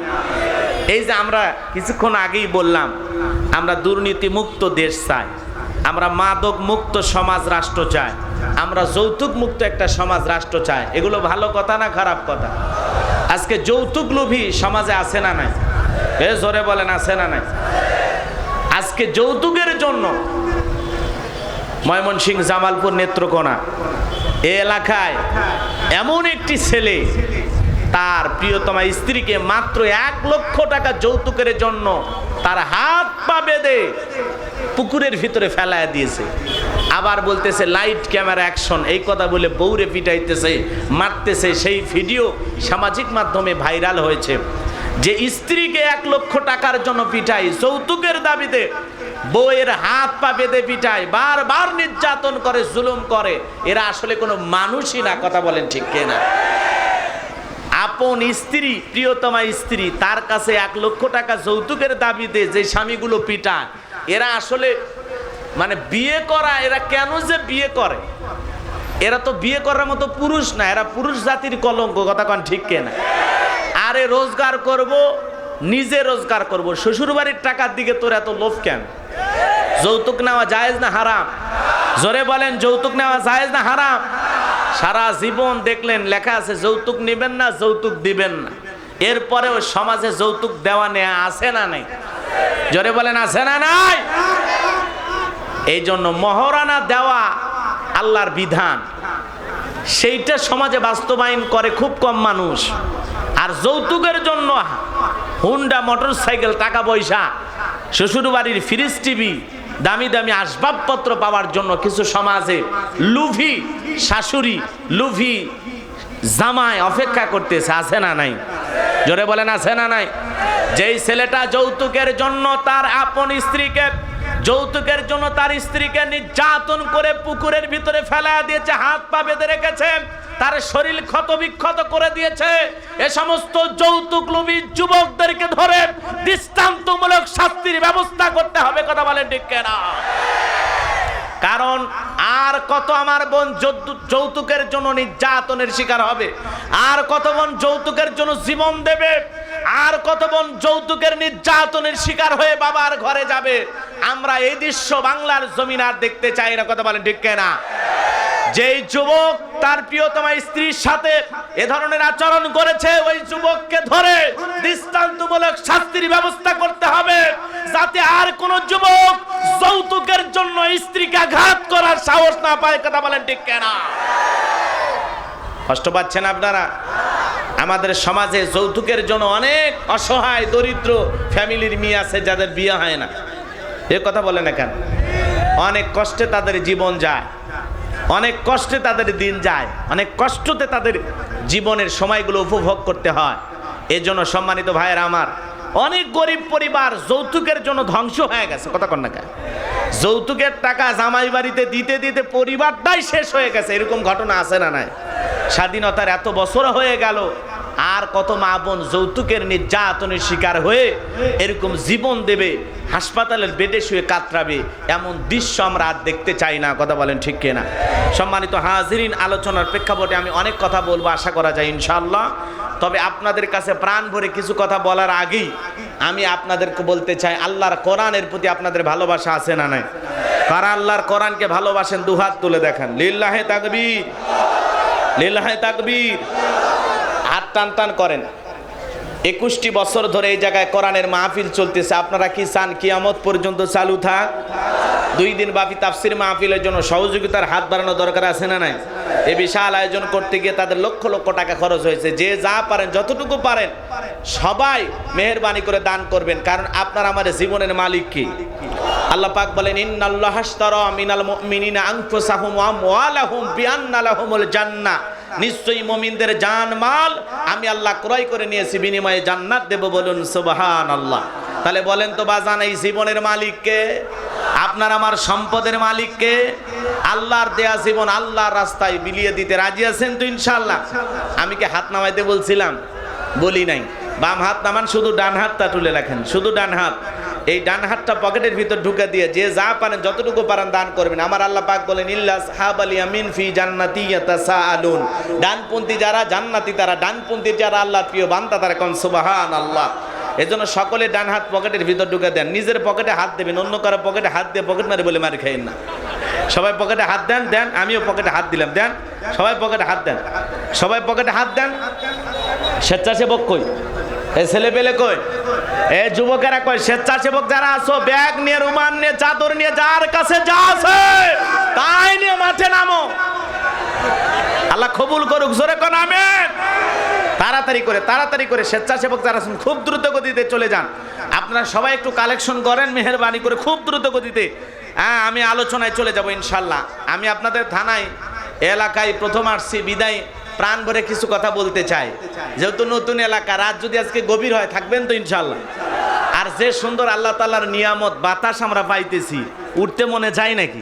এই যে আমরা কিছুক্ষণ আগেই বললাম, আমরা দুর্নীতি মুক্ত দেশ চাই, আমরা মাদক মুক্ত সমাজ রাষ্ট্র চাই, আমরা যৌতুক মুক্ত একটা সমাজ রাষ্ট্র চাই। এগুলো ভালো কথা না খারাপ কথা? আজকে যৌতুক লোভী সমাজে আছে না নাই? এ জোরে বলেন, আছে না নাই? আজকে যৌতুকের জন্য ময়মনসিংহ, জামালপুর, নেত্রকোনা এই এলাকায় এমন একটি ছেলে তার প্রিয়তমা স্ত্রীকে মাত্র 1 লক্ষ টাকা যৌতুকের জন্য তার হাত পা বেঁধে পুকুরের ভিতরে ফেলায় দিয়েছে। আবার বলতেছে লাইট ক্যামেরা অ্যাকশন, এই কথা বলে বউরে পিটাইতেছে, মারতেছে। সেই ভিডিও সামাজিক মাধ্যমে ভাইরাল হয়েছে যে স্ত্রীকে 1 লক্ষ টাকার জন্য পিটায়, যৌতুকের দাবিতে বউয়ের হাত পা বেঁধে পিটায়, বারবার নির্যাতন করে, জুলুম করে। এরা আসলে কোনো মানুষই না, কথা বলেন ঠিক কিনা? আপন স্ত্রী, প্রিয়তমা স্ত্রী, তার কাছে 1 লক্ষ টাকা যৌতুকের দাবিতে যে স্বামীগুলো পিটায়, এরা আসলে মানে বিয়ে করা, এরা কেন যে বিয়ে করে? এরা তো বিয়ে করার মতো পুরুষ না, এরা পুরুষ জাতির কলঙ্ক, কথা কন ঠিক কিনা? আরে রোজগার করব, নিজে রোজগার করব, শ্বশুর বাড়ির টাকার দিকে তোর এত লোভ কেন? যৌতুক নেওয়া জায়েজ না হারাম? জোরে বলেন, যৌতুক নেওয়া জায়েজ না হারাম? সারা জীবন দেখলেন লেখা আছে যৌতুক নেবেন না, যৌতুক দিবেন না। এরপরেও সমাজে যৌতুক দেওয়া নেওয়া আছে না নাই? জোরে বলেন, আছে না নাই? এই জন্য মহারানা দেওয়া আল্লাহর বিধান, সেইটা সমাজে বাস্তবায়ন করে খুব কম মানুষ। আর যৌতুকের জন্য হুন্ডা, মোটরসাইকেল, টাকা পয়সা, শ্বশুর বাড়ির ফ্রিজ, টিভি, দামি দামি আসবাবপত্র পাওয়ার জন্য কিছু সমাজে লুভি শাশুড়ি, লুভি জামাই অপেক্ষা করতেছে, আছে না নাই? জোরে বলেন, আছে না নাই? যেই ছেলেটা যৌতুকের জন্য তার আপন স্ত্রীকে, যৌতুকের জন্য তার স্ত্রীকে নির্যাতন করে পুকুরের ভিতরে ফেলা দিয়েছে, হাত পা বেঁধে রেখেছে, তার শরীর ক্ষত বিক্ষত করে দিয়েছে, এ সমস্ত যৌতুক লোভী যুবকদেরকে ধরে দৃষ্টান্তমূলক শাস্তির ব্যবস্থা করতে হবে, কথা বলেন ঠিক কিনা? কারণ আর কত আমার বোন যৌতুকের জন্য নির্যাতনের শিকার হবে, আর কত বোন যৌতুকের জন্য জীবন দেবে, আর কত বোন যৌতুকের নির্যাতনের শিকার হয়ে বাবার ঘরে যাবে। আমরা এই দৃশ্য বাংলার জমিন আর দেখতে চাই না, কথা বলেন ঠিক কিনা? যেই যুবক তার প্রিয়তমা স্ত্রীর সাথে এ ধরনের আচরণ করেছে, ওই যুবককে ধরে দৃষ্টান্তমূলক শাস্তির ব্যবস্থা করতে হবে, যাতে আর কোন যুবক যৌতুকের জন্য স্ত্রীকে আঘাত করার সাহস না পায়, কথা বলেন ঠিক কিনা? কষ্ট পাচ্ছেন আপনারা? আমাদের সমাজে যৌতুকের জন্য অনেক অসহায় দরিদ্র ফ্যামিলির মেয়ে আছে যাদের বিয়ে হয় না, এ কথা বলেন না কেন? অনেক কষ্টে তাদের জীবন যায়, অনেক কষ্টে তাদের দিন যায়, অনেক কষ্টতে তাদের জীবনের সময়গুলো উপভোগ করতে হয়। এজন্য সম্মানিত ভাইয়েরা আমার, অনেক গরিব পরিবার যৌতুকের জন্য ধ্বংস হয়ে গেছে, কথা কন না কেন? যৌতুকের টাকা জামাই বাড়িতে দিতে দিতে পরিবারটাই শেষ হয়ে গেছে, এরকম ঘটনা আছে না নাই? স্বাধীনতার এত বছর হয়ে গেল, আর কত মা বোন যৌতুকের নির্যাতনের শিকার হয়ে এরকম জীবন দেবে, হাসপাতালের বেডে শুয়ে কাতরাবে, এমন দৃশ্য আমরা আর দেখতে চাই না, কথা বলেন ঠিক কিনা? সম্মানিত হাজিরিন, আলোচনার প্রেক্ষাপটে আমি অনেক কথা বলবো, আশা করা যায় ইনশাআল্লাহ। তবে আপনাদের কাছে প্রাণ ভরে কিছু কথা বলার আগেই আমি আপনাদেরকে বলতে চাই, আল্লাহর কোরআনের প্রতি আপনাদের ভালোবাসা আছে না নাই? কারা আল্লাহর কোরআনকে ভালোবাসেন দুহাত তুলে দেখান। লিল্লাহে তাকবীর, লিল্লাহে তাকবীর। হাত টান টান করেন। 21টি বছর ধরে এই জায়গায় কোরআনের মাহফিল চলতেছে, আপনারা কি চান কিয়ামত পর্যন্ত চালু থাক? 2 দিন ব্যাপী তাফসীর মাহফিলের জন্য সহযোগিতার হাত বাড়ানো দরকার আছে না নাই? এই বিশাল আয়োজন করতে গিয়ে তাদের লক্ষ লক্ষ টাকা খরচ হয়েছে। যে যা পারেন, যতটুকু পারেন সবাই মেহেরবানি করে দান করবেন, কারণ আপনার আমার জীবনের মালিক কি? আল্লাহ পাক বলেন, ইন্নাল্লাহা আশতারা মিনাল মুমিনিনা আনফুসাহুম ওয়া আমওয়ালাহুম বিআন্না লাহুমুল জান্নাহ, নিশ্চয়ই মুমিনদের জান মাল আমি আল্লাহ ক্রয় করে নিয়েছি, বিনিময়ে জান্নাত দেব, বলুন সুবহানাল্লাহ। তাহলে বলেন তো বাজান, এই জীবনের মালিক কে? আপনার আমার সম্পদের মালিক কে? আল্লাহর দেয়া জীবন আল্লাহর রাস্তায় বিলিয়ে দিতে রাজি আছেন তো ইনশাআল্লাহ? আমি কি হাত নামাইতে বলছিলাম? বলি নাই। বাম হাত নামান, শুধু ডান হাতটা তুলে রাখেন, শুধু ডান হাত। এই ডান হাতটা পকেটের ভিতর ঢুকে দিয়ে যে যা পারেন, যতটুকু পারেন দান করবেন। আমার আল্লাহ পাক বলেন, ইল্লা আসহাবাল ইয়ামিন ফি জান্নাতি ইয়াতাসাআলুন, ডানপন্থী যারা জান্নাতি তারা, ডানপন্থী যারা আল্লাহর প্রিয় বান্দা তারা, কোন সুবহানাল্লাহ। এজন্য সকলে ডান হাত পকেটের ভিতর ঢুকে দেন, নিজের পকেটে হাত দেবেন, অন্য কারো পকেটে হাত দিয়ে পকেট মারে বলে মারি খাইন না। সবাই পকেটে হাত দেন, দেন, আমিও পকেটে হাত দিলাম, দেন, সবাই পকেটে হাত দেন, সবাই পকেটে হাত দেন। স্বেচ্ছাসেবক কই? এই ছেলে পেলে কই? এই যুবকেরা কই? স্বেচ্ছাসেবক যারা আছো, ব্যাগ নিয়ে, রুমাল নিয়ে, চাদর নিয়ে, যার কাছে যা আছে তাই নিয়ে মাঠে নামো। আল্লাহ কবুল করুক, জোরে কোন আমিন। তাড়াতাড়ি করে স্বেচ্ছাসেবক যারা আছেন খুব দ্রুত গতিতে চলে যান। আপনারা সবাই একটু কালেকশন করেন মেহেরবানি করে, খুব দ্রুত গতিতে। হ্যাঁ, আমি আলোচনায় চলে যাব ইনশাল্লাহ। আমি আপনাদের থানায় এলাকায় প্রথম আসছি বিদায় প্রাণ ভরে কিছু কথা বলতে চাই। যেহেতু নতুন এলাকা, রাত যদি আজকে গভীর হয় থাকবেন তো ইনশাল্লাহ। আর যে সুন্দর আল্লাহ তাআলার নিয়ামত বাতাস আমরা পাইতেছি, উঠতে মনে যায় নাকি?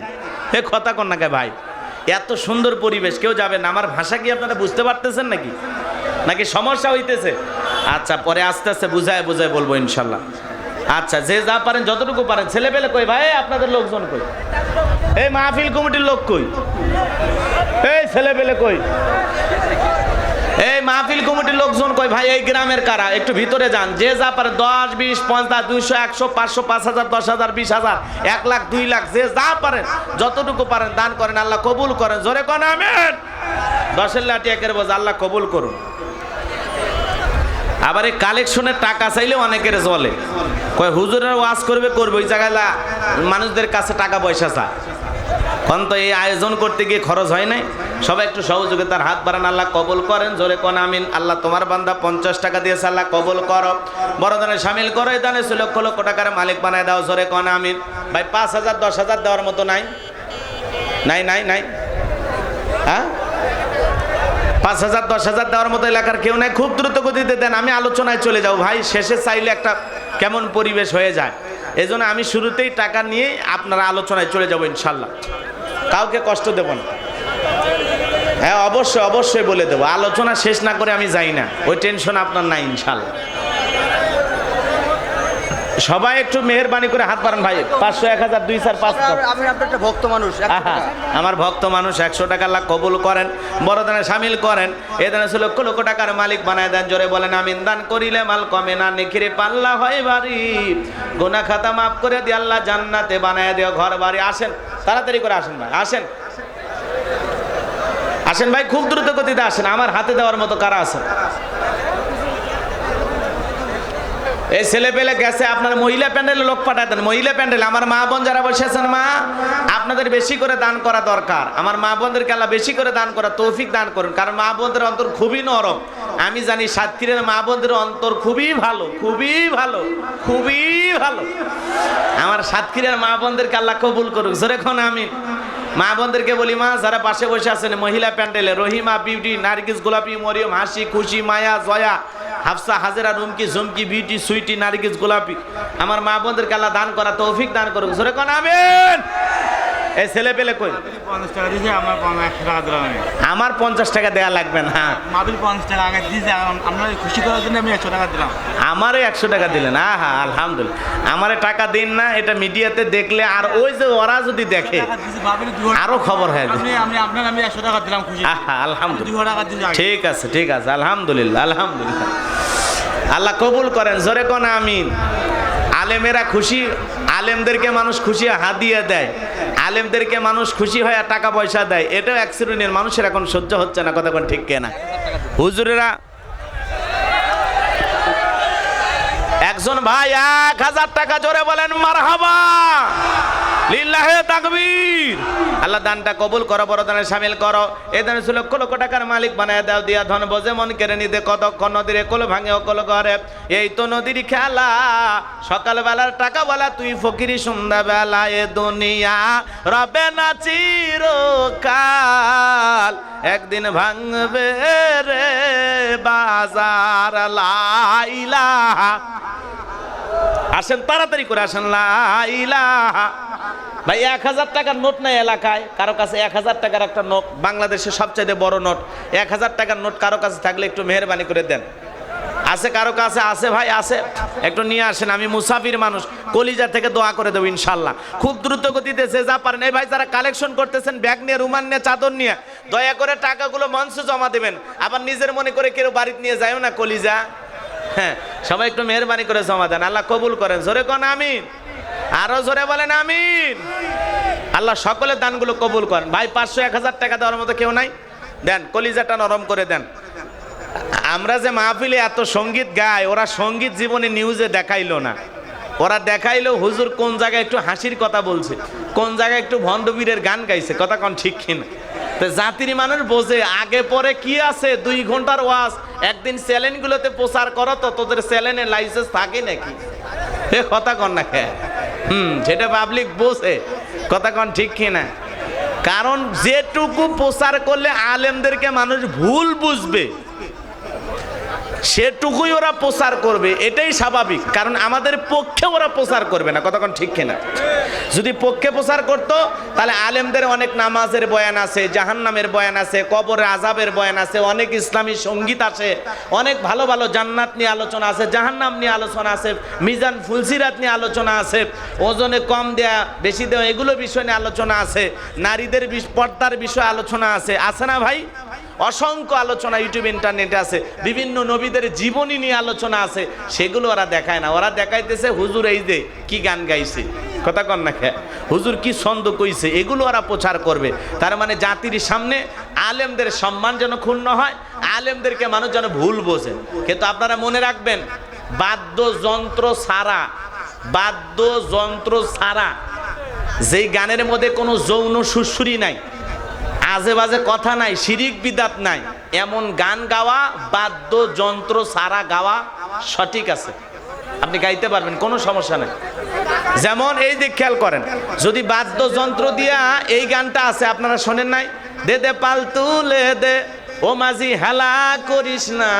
এ কথা কন না কে ভাই, এত সুন্দর পরিবেশ কেউ যাবে না। আমার ভাষা কি আপনারা বুঝতে পারতেছেন নাকি, নাকি সমস্যা হইতেছে? আচ্ছা, পরে আস্তে আস্তে বুঝায় বলবো ইনশাল্লাহ। আচ্ছা, যে যা পারেন যতটুকু পারেন। ছেলেপেলে কই ভাই? আপনাদের লোকজন কই? এই মাহফিল কমিটির লোক কই? এই ছেলেপেলে কই? এই মাহফিল কমিটির লোকজন কই ভাই? এই গ্রামের কারা? একটু ভিতরে যান। যে যা পারে 10, 20, 50, 200, 100, 500, 5000, 10,000, 20,000, 1 লাখ, 2 লাখ, যে যা পারেন যতটুকু পারেন দান করেন। আল্লাহ কবুল করেন, জোরে কোন আমিন। 10-এর লাঠি 1-এর বোঝা, আল্লাহ কবুল করুন। আবার এই কালেকশনের টাকা চাইলে অনেকের জলে কয় হুজুরের ওয়াজ করবে ওই জায়গায় মানুষদের কাছে টাকা পয়সা চায়। এখন তো এই আয়োজন করতে গিয়ে খরচ হয় নাই। সবাই একটু সহযোগিতার হাত বাড়ান, আল্লাহ কবুল করেন, জোরে কোন আমিন। আল্লাহ তোমার বান্দা 50 টাকা দিয়েছে, আল্লাহ কবুল করো, বড় দানে শামিল করো, এই দানে লক্ষ লক্ষ টাকার মালিক বানায় দাও, জোরে কোন আমিন। ভাই 5,000, 10,000 দেওয়ার মতো নাই? হ্যাঁ, 5,000, 10,000 দেওয়ার মতো এলাকার কেউ নাই? খুব দ্রুত গতিতে দেন, আমি আলোচনায় চলে যাও ভাই। শেষে চাইলে একটা কেমন পরিবেশ হয়ে যায়, এই জন্য আমি শুরুতেই টাকা নিয়ে আপনারা আলোচনায় চলে যাবো ইনশাল্লাহ। কাউকে কষ্ট দেব না। হ্যাঁ, অবশ্যই বলে দেবো। আলোচনা শেষ না করে আমি যাই না, ওই টেনশন আপনার নাই ইনশাল্লাহ। সবাই একটু মেহেরবানি করে হাত বাড়ান ভাই। 500, 1000, 2, 4, 5। আমি আপনার একটা ভক্ত মানুষ, আমার ভক্ত মানুষ, 100 টাকা আল্লাহ কবুল করেন, বড় দানে শামিল করেন, এ দানে লক্ষ লক্ষ টাকার মালিক বানায় দেন, জোরে বলেন আমিন। দান করিলে মাল কমে না, নিখিরে পাল্লা হয় বাড়ি, গুনাহ খাতা মাফ করে দিয়ে আল্লাহ জান্নাতে বানায় দিও ঘর বাড়ি। আসেন, তাড়াতাড়ি করে আসেন ভাই, আসেন ভাই, খুব দ্রুত গতিতে আসেন। আমার হাতে দেওয়ার মতো কারা আছেন? এই ছেলে পেলে গেছে, আপনার মহিলা প্যান্ডেলে লোক পাঠায় দেন। মহিলা প্যান্ডেল আমার মা বোন যারা বসে আছেন, মা আপনাদের বেশি করে দান করা দরকার। আমার মা বোনদেরকে আল্লাহ বেশি করে দান করা তৌফিক দান করুন, কারণ মা বোনদের অন্তর খুবই নরম। আমি জানি সাতক্ষীরার মা বোনদের অন্তর খুবই ভালো। আমার সাতক্ষীরার মা বোনদেরকে আল্লাহ কবুল করুক, জোরে কোন আমিন। মা বোনদেরকে বলি, মা যারা পাশে বসে আছেন মহিলা প্যান্ডেলে, রহিমা, বিউটি, নার্গিস, গোলাপি, মরিয়ম, হাসি, খুশি, মায়া, জয়া, হাফসা, হাজেরা, রুমকি, ঝুমকি, বিউটি, সুইটি, নার্গিস, গোলাপি, আমার মা বোনদেরকে আল্লাহ দান করা তৌফিক দান করুক, জোরে কোন আমিন। এই ছেলে পেলে কই? 50 টাকা দিয়েছে, আমার 100 টাকা দিলাম আমি। আমার 50 টাকা দেয়া লাগবে না। মাবিল 50 টাকা আগে দিয়েছে, আপনার খুশি করার জন্য আমি 100 টাকা দিলাম। আমারে 100 টাকা দিলেন? হ্যাঁ, আলহামদুলিল্লাহ। আমারে টাকা দিন না, এটা মিডিয়াতে দেখলে আর ওই যে ওরা যদি দেখে আরো খবর হয়ে যাবে। আমি আপনার আমি 100 টাকা দিলাম খুশি। আলহামদুলিল্লাহ, 200 টাকা দিয়েছে। ঠিক আছে, আলহামদুলিল্লাহ। আল্লাহ কবুল করেন, জোরে কোন আমিন। আলেমেরা খুশি, আলেমদেরকে মানুষ খুশি হাদিয়া দেয়, আলেমদেরকে মানুষ খুশি হয়ে টাকা পয়সা দেয়, এটাও এক শ্রেণীর মানুষের এখন সহ্য হচ্ছে না, কথা কোন ঠিক কেনা? হুজুরেরা একজন ভাই 1000 টাকা জোরে বলেন মারহাবা, লিল্লাহে তাকবীর। আল্লাহ দানটা কবুল করো, বড় দানে শামিল করো, এই দানে লক্ষ লক্ষ টাকার মালিক বানায় দাও, দিয়া ধন বোঝে মন কেড়ে নিতে কতক্ষণ নদীর কোল ভাঙে অকল করে। এই তো নদীর খেলা, সকালবেলার টাকা বলা তুই ফকিরি, সন্ধ্যাবেলা এ দুনিয়া রবে না চিরকাল, একদিন ভাঙবে রে বাজার। লাইলা আসেন, তাড়াতাড়ি করে আসেন। লাইলাহা ভাই 1000 টাকার নোট নাই এলাকায় কারো কাছে? 1000 টাকার একটা নোট, বাংলাদেশের সবচেয়ে বড় নোট। 1000 টাকার নোট কারো কাছে থাকলে একটু মেহেরবানি করে দেন। আছে কারো কাছে? আছে ভাই, আছে, একটু নিয়ে আসেন। আমি মুসাফির মানুষ, কলিজা থেকে দোয়া করে দেবো ইনশাল্লাহ। খুব দ্রুত গতিতে যে যা পারেন। এই ভাই যারা কালেকশন করতেছেন, ব্যাগ নিয়ে, রুমাল নিয়ে, চাদর নিয়ে, দয়া করে টাকাগুলো মঞ্চে জমা দেবেন। আবার নিজের মনে করে কেউ বাড়িতে নিয়ে যায়ও না কলিজা। হ্যাঁ, সবাই একটু মেহেরবানি করে জমা দেন, আল্লাহ কবুল করেন, জোরে কোন আমিন। আরো জোরে বলেন আমিন। আল্লাহ সকলের দানগুলো কবুল করেন। ভাই 500, 1000 টাকা দেওয়ার মতো কেউ নাই? দেন, কলিজাটা নরম করে দেন। আমরা যে মাহফিলে এত সঙ্গীত গাই, ওরা সঙ্গীত জীবনে নিউজে দেখাইলো না। ওরা দেখাইলো হুজুর কোন জায়গায় একটু হাসির কথা বলছে, কোন জায়গায় একটু ভণ্ডবীরের গান গাইছে, কথা কোন ঠিক কিনা? তো জাতির মানুষ বোঝে আগে পরে কি আছে, 2 ঘন্টার ওয়াজ একদিন চ্যানেলগুলোতে প্রচার করো তো, তোদের চ্যানেলের লাইসেন্স থাকে নাকি? এ কথা কন না কে? সেটা পাবলিক বোঝে, কথা কন ঠিক কিনা? কারণ যেটুকু প্রচার করলে আলেমদেরকে মানুষ ভুল বুঝবে সেটুকুই ওরা প্রচার করবে, এটাই স্বাভাবিক। কারণ আমাদের পক্ষে ওরা প্রচার করবে না, কতক্ষণ ঠিক কিনা? যদি পক্ষে প্রচার করতো তাহলে আলেমদের অনেক নামাজের বয়ান আছে, জাহান্নামের বয়ান আছে, কবরের আযাবের বয়ান আছে, অনেক ইসলামী সঙ্গীত আছে, অনেক ভালো ভালো জান্নাত নিয়ে আলোচনা আছে, জাহান্নাম নিয়ে আলোচনা আছে, মিজান ফুলসিরাত নিয়ে আলোচনা আছে, ওজনে কম দেয়া বেশি দেওয়া এগুলো বিষয় নিয়ে আলোচনা আছে, নারীদের পর্দার বিষয়ে আলোচনা আছে, আছে না ভাই? অসংখ্য আলোচনা ইউটিউব ইন্টারনেটে আছে, বিভিন্ন নবীদের জীবনী নিয়ে আলোচনা আছে, সেগুলো ওরা দেখায় না। ওরা দেখাইতেছে হুজুর এই যে কি গান গাইছে, কথা কন না খেয়ে, হুজুর কি ছন্দ কইছে, এগুলো ওরা প্রচার করবে। তার মানে জাতির সামনে আলেমদের সম্মান যেন ক্ষুণ্ণ হয়, আলেমদেরকে মানুষ যেন ভুল বোঝে। কিন্তু আপনারা মনে রাখবেন, বাদ্যযন্ত্র ছাড়া যেই গানের মধ্যে কোনো যৌন সুরসুরি নাই, আজে বাজে কথা নাই, শিরিক বিদাত নাই, এমন গান গাওয়া বাদ্যযন্ত্র ছাড়া গাওয়া সঠিক আছে, আপনি গাইতে পারবেন, কোনো সমস্যা নেই। যেমন এই যে খেয়াল করেন, যদি বাদ্যযন্ত্র দিয়া এই গানটা আছে, আপনারা শোনেন নাই? দে দে পাল তুলে দে ও মাঝি হেলা করিস না,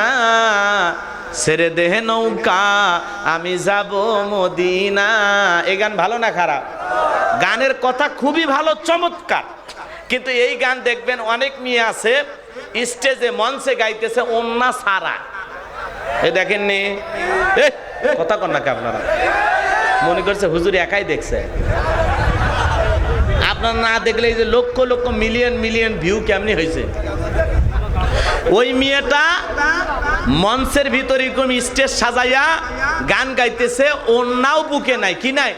ছেড়ে দেহে নৌকা আমি যাব মদিনা। এই গান ভালো না খারাপ? গানের কথা খুবই ভালো, চমৎকার। কিন্তু এই গান দেখবেন অনেক মেয়ে আছে স্টেজে মঞ্চে গাইতেছে ওন্না সারা। এ দেখেননি? কথা কন নাকি আপনারা? মনে করছে হুজুর একাই দেখছে? আপনারা না দেখলে এই যে lakh lakh million million view কেমনি হয়েছে? ওই মেয়েটা মঞ্চের ভিতরে এরকম স্টেজ সাজাইয়া গান গাইতেছে, ওন্নাও বুকে নাই, কি নাই?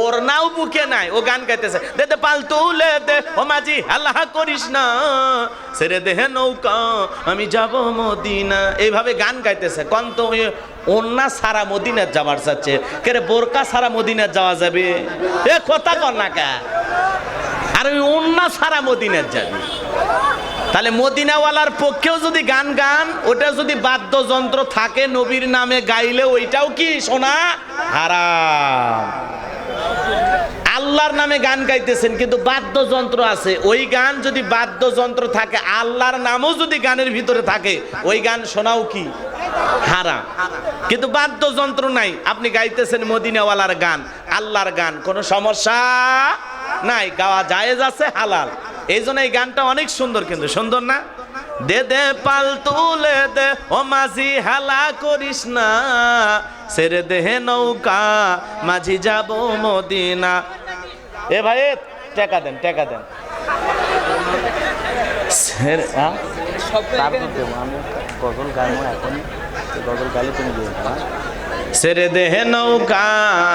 ওর নাও বুকে নাই, ও গান গাইতেছে, দে দে পাল তুলে দে ও মাঝি হাল্লা করিস না, ছেড়ে দেহে নৌকা আমি যাব মদিনা। এইভাবে গান গাইতেছে। কোন তো ওন্না সারা মদিনার যাবার চাচ্ছে, কেরে বোরকা সারা মদিনার যাওয়া যাবে? এ কথা কর না কে? আর ওই ওন্না সারা মদিনার যাবে, তাহলে মদিনাওয়ালার পক্ষেও যদি গান ওটা যদি বাদ্যযন্ত্র থাকে নবীর নামে গাইলে ওইটাও কি শোনা হারাম। আল্লাহর নামে গান গাইতেছেন কিন্তু বাদ্যযন্ত্র আছে, ওই গান যদি বাদ্যযন্ত্র থাকে, আল্লাহর নামও যদি গানের ভিতরে থাকে, ওই গান শোনাও কি হারাম। কিন্তু বাদ্যযন্ত্র নাই, আপনি গাইতেছেন মদিনাওয়ালার গান, আল্লাহর গান, কোনো সমস্যা নাই, গাওয়া জায়েজ আছে, হালাল। এই জন্য এই গানটা অনেক সুন্দর, কিন্তু সুন্দর না? দে দে পাল তুলে দে ও মাঝি হেলা করিস না, ছেড়ে দেহে নৌকা মাঝি যাব মদিনা। এ ভাই টাকা দেন, টাকা দেন। গজল গাইবো এখন, গজল গাইলে তুমি দিয়ে ছেড়ে দেহে নৌকা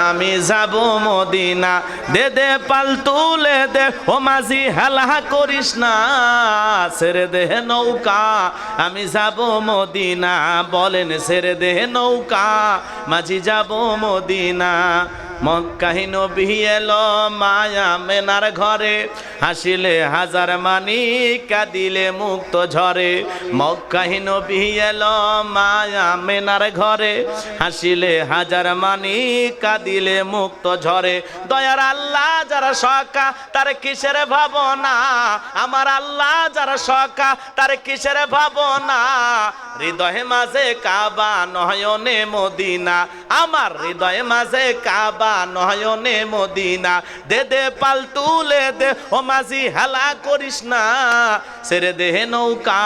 আমি যাব মদিনা, দে দে পাল তুলে দে ও মাঝি হেলা করিস না, ছেড়ে দেহে নৌকা আমি যাব মদিনা। বলেন ছেড়ে দেহে নৌকা মাঝি যাব মদিনা। মক্কায় নবী এলো মায়া মেনার ঘরে, হাসিলে হাজার মানি কাঁদিলে মুক্ত ঝরে। মক্কায় নবী এলো মায়া মেনার ঘরে, হাসিলে হাজার মানি কাঁদিলে মুক্ত ঝরে। দয়ার আল্লাহ যারা সকা তার কিসের ভাবনা, আমার আল্লাহ যারা সকা তার কিসের ভাবনা। হৃদয়ে মাঝে কাবা নয়নে মদিনা, আমার হৃদয়ে মাঝে কাবা নয়নে মদিনা। দে দে পাল তুলে দে ও মাঝি হেলা করিস না, ছেড়ে দেহে নৌকা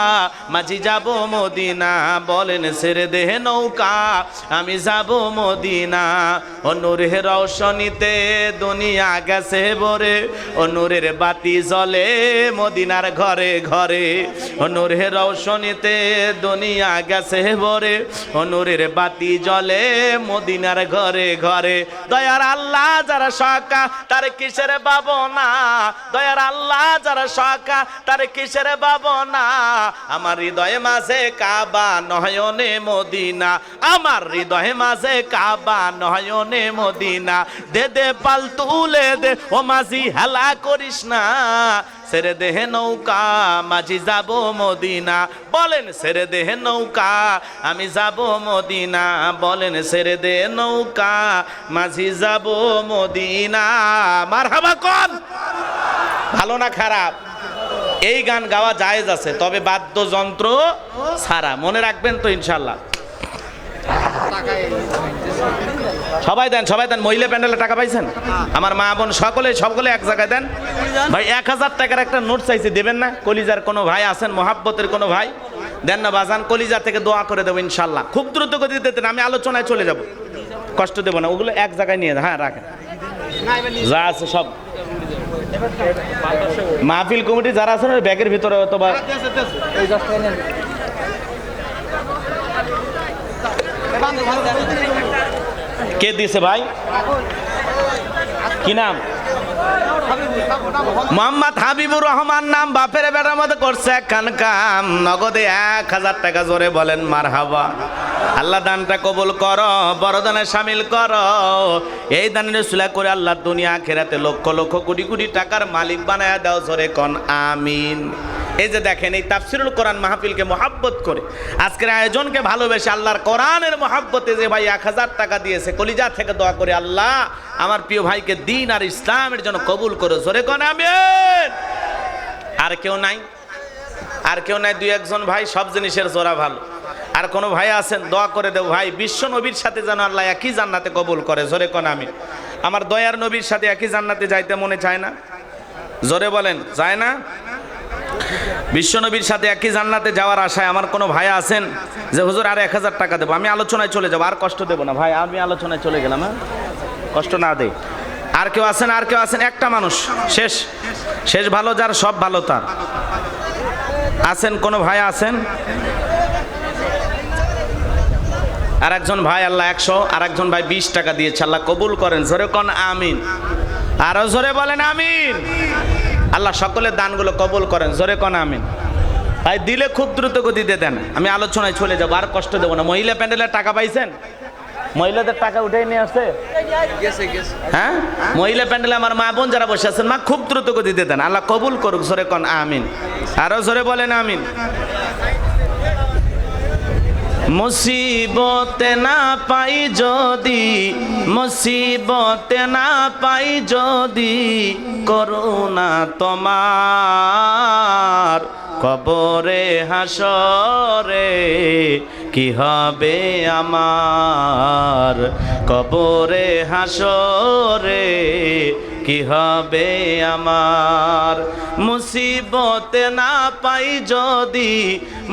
মাঝি যাব মদিনা। বলেন ছেড়ে দেহে নৌকা আমি যাব মদিনা। ও নূরের রওশনীতে দুনিয়া গেছে ভরে, ও নূরের বাতি জ্বলে মদিনার ঘরে ঘরে। ও নূরের রওশনীতে দুনিয়া গেছে ভরে, ও নূরের বাতি জ্বলে মদিনার ঘরে ঘরে। দয়ার আল্লাহ যারা সকা তার কিসের ভাবনা, দয়ার আল্লাহ যারা সকা তার কিসের ভাবনা। আমার হৃদয়ে মাঝে কাবা নয়নে মদিনা, আমার হৃদয়ে মাঝে কাবা নয়নে মদিনা। দে দে পাল তুলে দে ও মাঝি হেলা করিস না, ছেড়ে দেহে নৌকা মাঝি যাব মদিনা, বলেন ছেড়ে দেহে নৌকা আমি যাব মদিনা, বলেন ছেড়ে দে নৌকা মাঝি যাব মদিনা। মারহাবা কোন? ভালো না খারাপ? এই গান গাওয়া জায়েজ আছে, তবে বাদ্যযন্ত্র ছাড়া। মনে রাখবেন তো ইনশাল্লাহ। সবাই দেন, সবাই দেন। মহিলা প্যান্ডেলে টাকা পাইছেন? আমার মা বোন সকলে সকলে এক জায়গায় দেন। ভাই 1000 টাকার একটা নোট চাইছি, দেবেন না? কলিজার কোনো ভাই আছেন, মোহাব্বতের কোনো ভাই দেন না বাজান, কলিজা থেকে দোয়া করে দেবো ইনশাল্লাহ। খুব দ্রুত গতিতে দেন, আমি আলোচনায় চলে যাব, কষ্ট দেবো না। ওগুলো এক জায়গায় নিয়ে, হ্যাঁ রাখেন, যা আছে সব। মাহফিল কমিটি যারা আছেন ওই ব্যাগের ভিতরে অথবা কে দিয়েছে ভাই? কি নাম? মোহাম্মদ হাবিবুর রহমান নাম। বাপের বেটার মধ্যে করছে একখান কাম, নগদে 1000 টাকা। জোরে বলেন মারহাবা। আল্লাহ দানটা কবুল করো, বড় দানে শামিল করো। এই দানের উসিলা করে আল্লাহ দুনিয়া আখিরাতে লক্ষ লক্ষ কোটি কোটি টাকার মালিক বানায়া দাও। জোরে কোন আমিন। এই যে দেখেন, এই তাফসিরুল কোরআন মাহফিলকে মহাব্বত করে, আজকের আয়োজনকে ভালোবেসে, আল্লাহর কোরআনের মহাব্বতে যে ভাই 1000 টাকা দিয়েছে, কলিজা থেকে দোয়া করে আল্লাহ আমার প্রিয় ভাইকে দিন আর ইসলামের জন্য কবুল করো। জোরে কোন আমিন। আর কেউ নাই? আর কেউ নাই? 2-1 ভাই। সব জিনিসের জোড়া ভালো। আর কোনো ভাই আছেন? দোয়া করে দেব ভাই, বিশ্ব নবীর সাথে যেন আল্লাহ একই জান্নাতে কবুল করে। জোরে কোন আমিন। আমার দয়ার নবীর সাথে একই জান্নাতে যাইতে মনে চায় না? জোরে বলেন, চায় না? বিশ্বনবীর সাথে একই জান্নাতে যাওয়ার আশায় আমার কোনো ভাই আছেন যে হুজুর আর 1000 টাকা দেবো, আমি আলোচনায় চলে যাবো, আর কষ্ট দেবো না ভাই, আমি আলোচনায় চলে গেলাম, হ্যাঁ কষ্ট না দেই। আর কেউ আছেন? আর কেউ আছেন? একটা মানুষ, শেষ। শেষ ভালো যার, সব ভালো তার। আছেন কোনো ভাই? আছেন? আর একজন ভাই আল্লাহ 100, আর একজন ভাই 20 টাকা দিয়েছে, আল্লাহ কবুল করেন। জোরে কোন আমিন। আরো জোরে বলেন আমিন। আল্লাহ সকলের দানগুলো কবুল করেন। জোরে কোন আমিন। ভাই দিলে খুব দ্রুত গতিতে দেন, আমি আলোচনায় চলে যাবো, আর কষ্ট দেবো না। মহিলা প্যান্ডেলের টাকা পাইছেন? মহিলাদের টাকা উঠে নিয়ে আসছে? হ্যাঁ, মহিলা প্যান্ডেলে আমার মা বোন যারা বসে আছেন, মা খুব দ্রুত গতিতে দেন, আল্লাহ কবুল করুক। জোরে কোন আমিন। আরো জোরে বলেন আমিন। মুসিবতে না পাই যদি, মুসিবতে না পাই যদি, করুণা তোমার কবরে হাসরে কি হবে আমার, কবরে হাসরে কি হবে আমার। মুসিবতে না পাই যদি,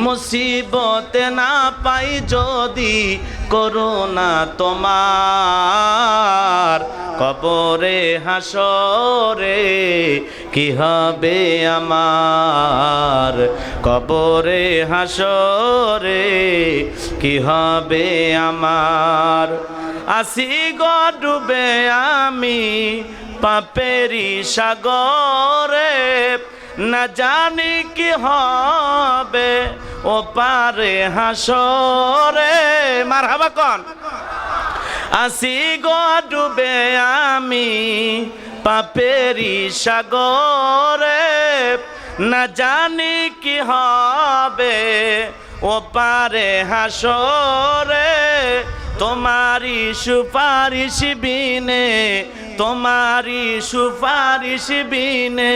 মুসিবতে না পাই যদি, করুণা তোমার কবরে হাসরে কি হবে আমার, কবরে হাসরে কি হবে আমার। আসি গো ডুবে আমি পাপেরি সাগরে, না জানি কি হবে ও পারে হাসরে। মারহাবা কোন? আসি গো ডুবে আমি পাপেরি সাগরে, না জানি কি হবে ও পারে হাসরে। তোমারি সুপারিশ বিনে, তোমারি সুপারিশ বিনে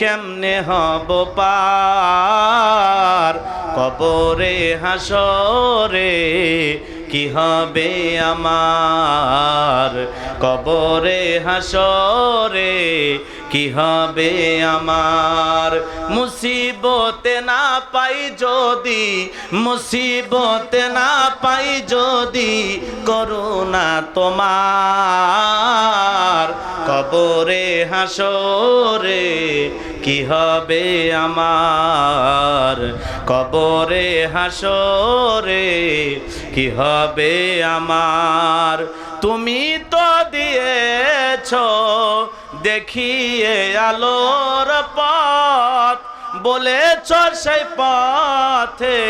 কেমনে হব পার, কবরে হাসরে কি হবে আমার, কবরে হাসরে কি হবে আমার। মুসিবতে না পাই যদি, মুসিবতে না পাই যদি, করুণা তোমার কবরে হাসরে কি হবে আমার, কবরে হাসরে কি হবে আমার। তুমি তো দিয়েছ দেখিয়ে আলোর পথ, বলেছ সেই পথে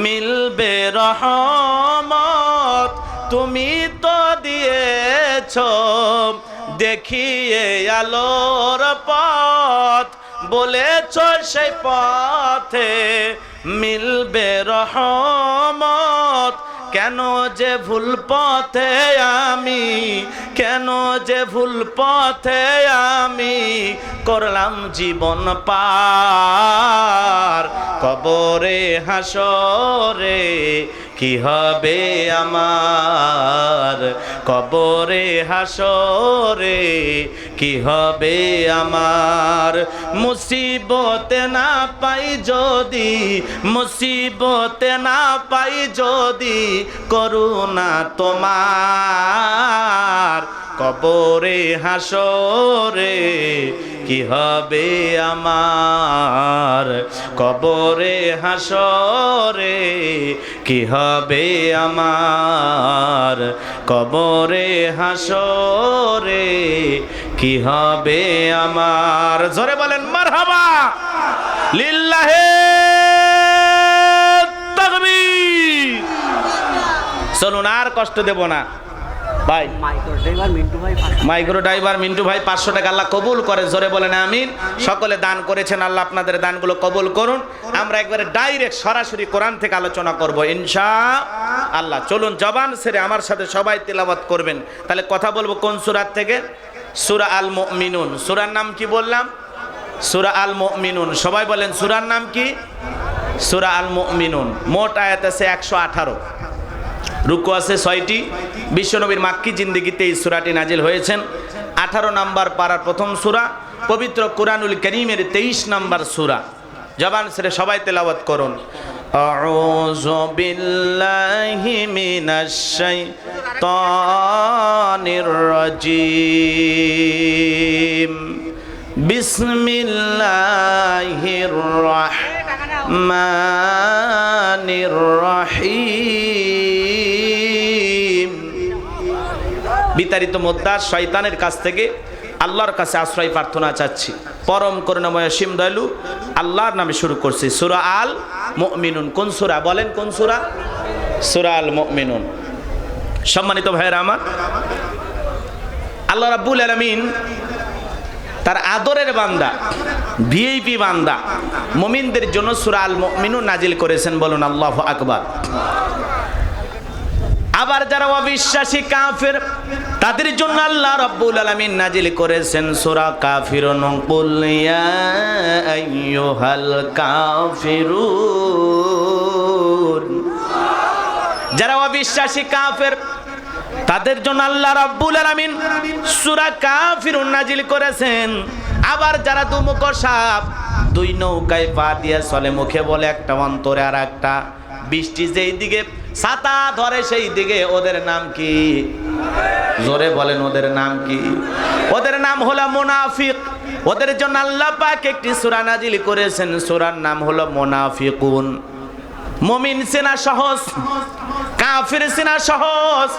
মিলবে রহমত। তুমি তো দিয়েছ দেখিয়ে আলোর পথ, বলেছ সেই পথে মিলবে রহমত, কেন যে ভুল পথে আমি, কেন যে ভুল পথে আমি করলাম জীবন পার। কবরে হাসরে কি হবে আমার, কবরে হাসরে কি হবে আমার। মুসিবতে না পাই যদি, মুসিবতে না পাই যদি করুণা তোমার, কবরে হাসরে কি হবে আমার, কবরে হাসরে কি হবে আমার, কবরে হাসরে কি হবে আমার। জোরে বলেন মারহাবা, লিল্লাহে তাকবীর। চলুন আর কষ্ট দেব না ভাই। মাইক্রো ড্রাইভার মিন্টু ভাই 500 টাকা আল্লাহ কবুল করে, জোরে বলেন আমিন। সকলে দান করেছেন, আল্লাহ আপনাদের দানগুলো কবুল করুন। আমরা একবারে ডাইরেক্ট সরাসরি কোরআন থেকে আলোচনা করব ইনশাআল্লাহ। চলুন জবান ছেড়ে আমার সাথে সবাই তেলাওয়াত করবেন। তাহলে কথা বলবো কোন সূরা থেকে? সূরা আল মুমিনুন। সূরার নাম কি বললাম? সূরা আল মুমিনুন। সবাই বলেন সূরার নাম কি? সূরা আল মুমিনুন। মোট আয়াত আছে 118, রুকু আছে 6টি। বিশ্বনবীর মাক্কি জিন্দেগিতে এই সূরাটি নাজিল হয়েছেন। 18 নম্বর পারার প্রথম সূরা, পবিত্র কুরআনুল কারীমের 23 নম্বর সূরা। জবান ছেড়ে সবাই তেলাওয়াত করুন। আউযু বিল্লাহি মিনাশ শাইতানির রাজীম। বিসমিল্লাহির রাহমানির রাহিম। বিতাড়িত মুদ্দার শয়তানের কাছ থেকে আল্লাহর কাছে আশ্রয় প্রার্থনা চাচ্ছি। পরম করুণাময় অসীম দয়ালু আল্লাহর নামে শুরু করছি। সূরা আল মুমিনুন। কোন সূরা বলেন? কোন সূরা? সূরা আল মুমিনুন। সম্মানিত ভাইয়েরা আমার, আল্লাহ রাব্বুল আলামিন তার আদরের বান্দা, ভিআইপি বান্দা মুমিনদের জন্য সূরা আল মুমিনুন নাজিল করেছেন। বলুন আল্লাহু আকবার। আবার যারা অবিশ্বাসী কাফের তাদের জন্য আল্লাহ রাব্বুল আলামিন নাজিল করেছেন সূরা কাফিরুন। কুল ইয়া আইয়ুহাল কাফিরুন। যারা অবিশ্বাসী কাফের তাদের জন্য আল্লাহ রাব্বুল আলামিন সূরা কাফিরুন নাজিল করেছেন। আবার যারা দুমুখ সাপ, দুই নৌকায় পা দিয়ে চলে, মুখে বলে একটা, অন্তরে আর একটা, বৃষ্টি যেই দিকে ছাতা ধরে সেই দিকে, ওদের নাম কি? জোরে বলেন, ওদের নাম কি? ওদের নাম হলো মুনাফিক। ওদের জন্য আল্লাহ পাক একটি সূরা নাজিল করেছেন, সূরার নাম হলো মুনাফিকুন। মুমিন চেনা সহজ, কাফির চেনা সহজ,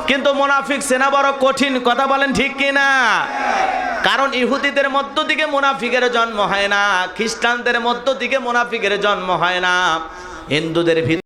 কিন্তু মুনাফিক চেনা বড় কঠিন। কথা বলেন ঠিক কিনা? কারণ ইহুদিদের মধ্য থেকে মুনাফিকের জন্ম হয় না, খ্রিস্টানদের মধ্য থেকে মুনাফিকের জন্ম হয় না, হিন্দুদের ভিতর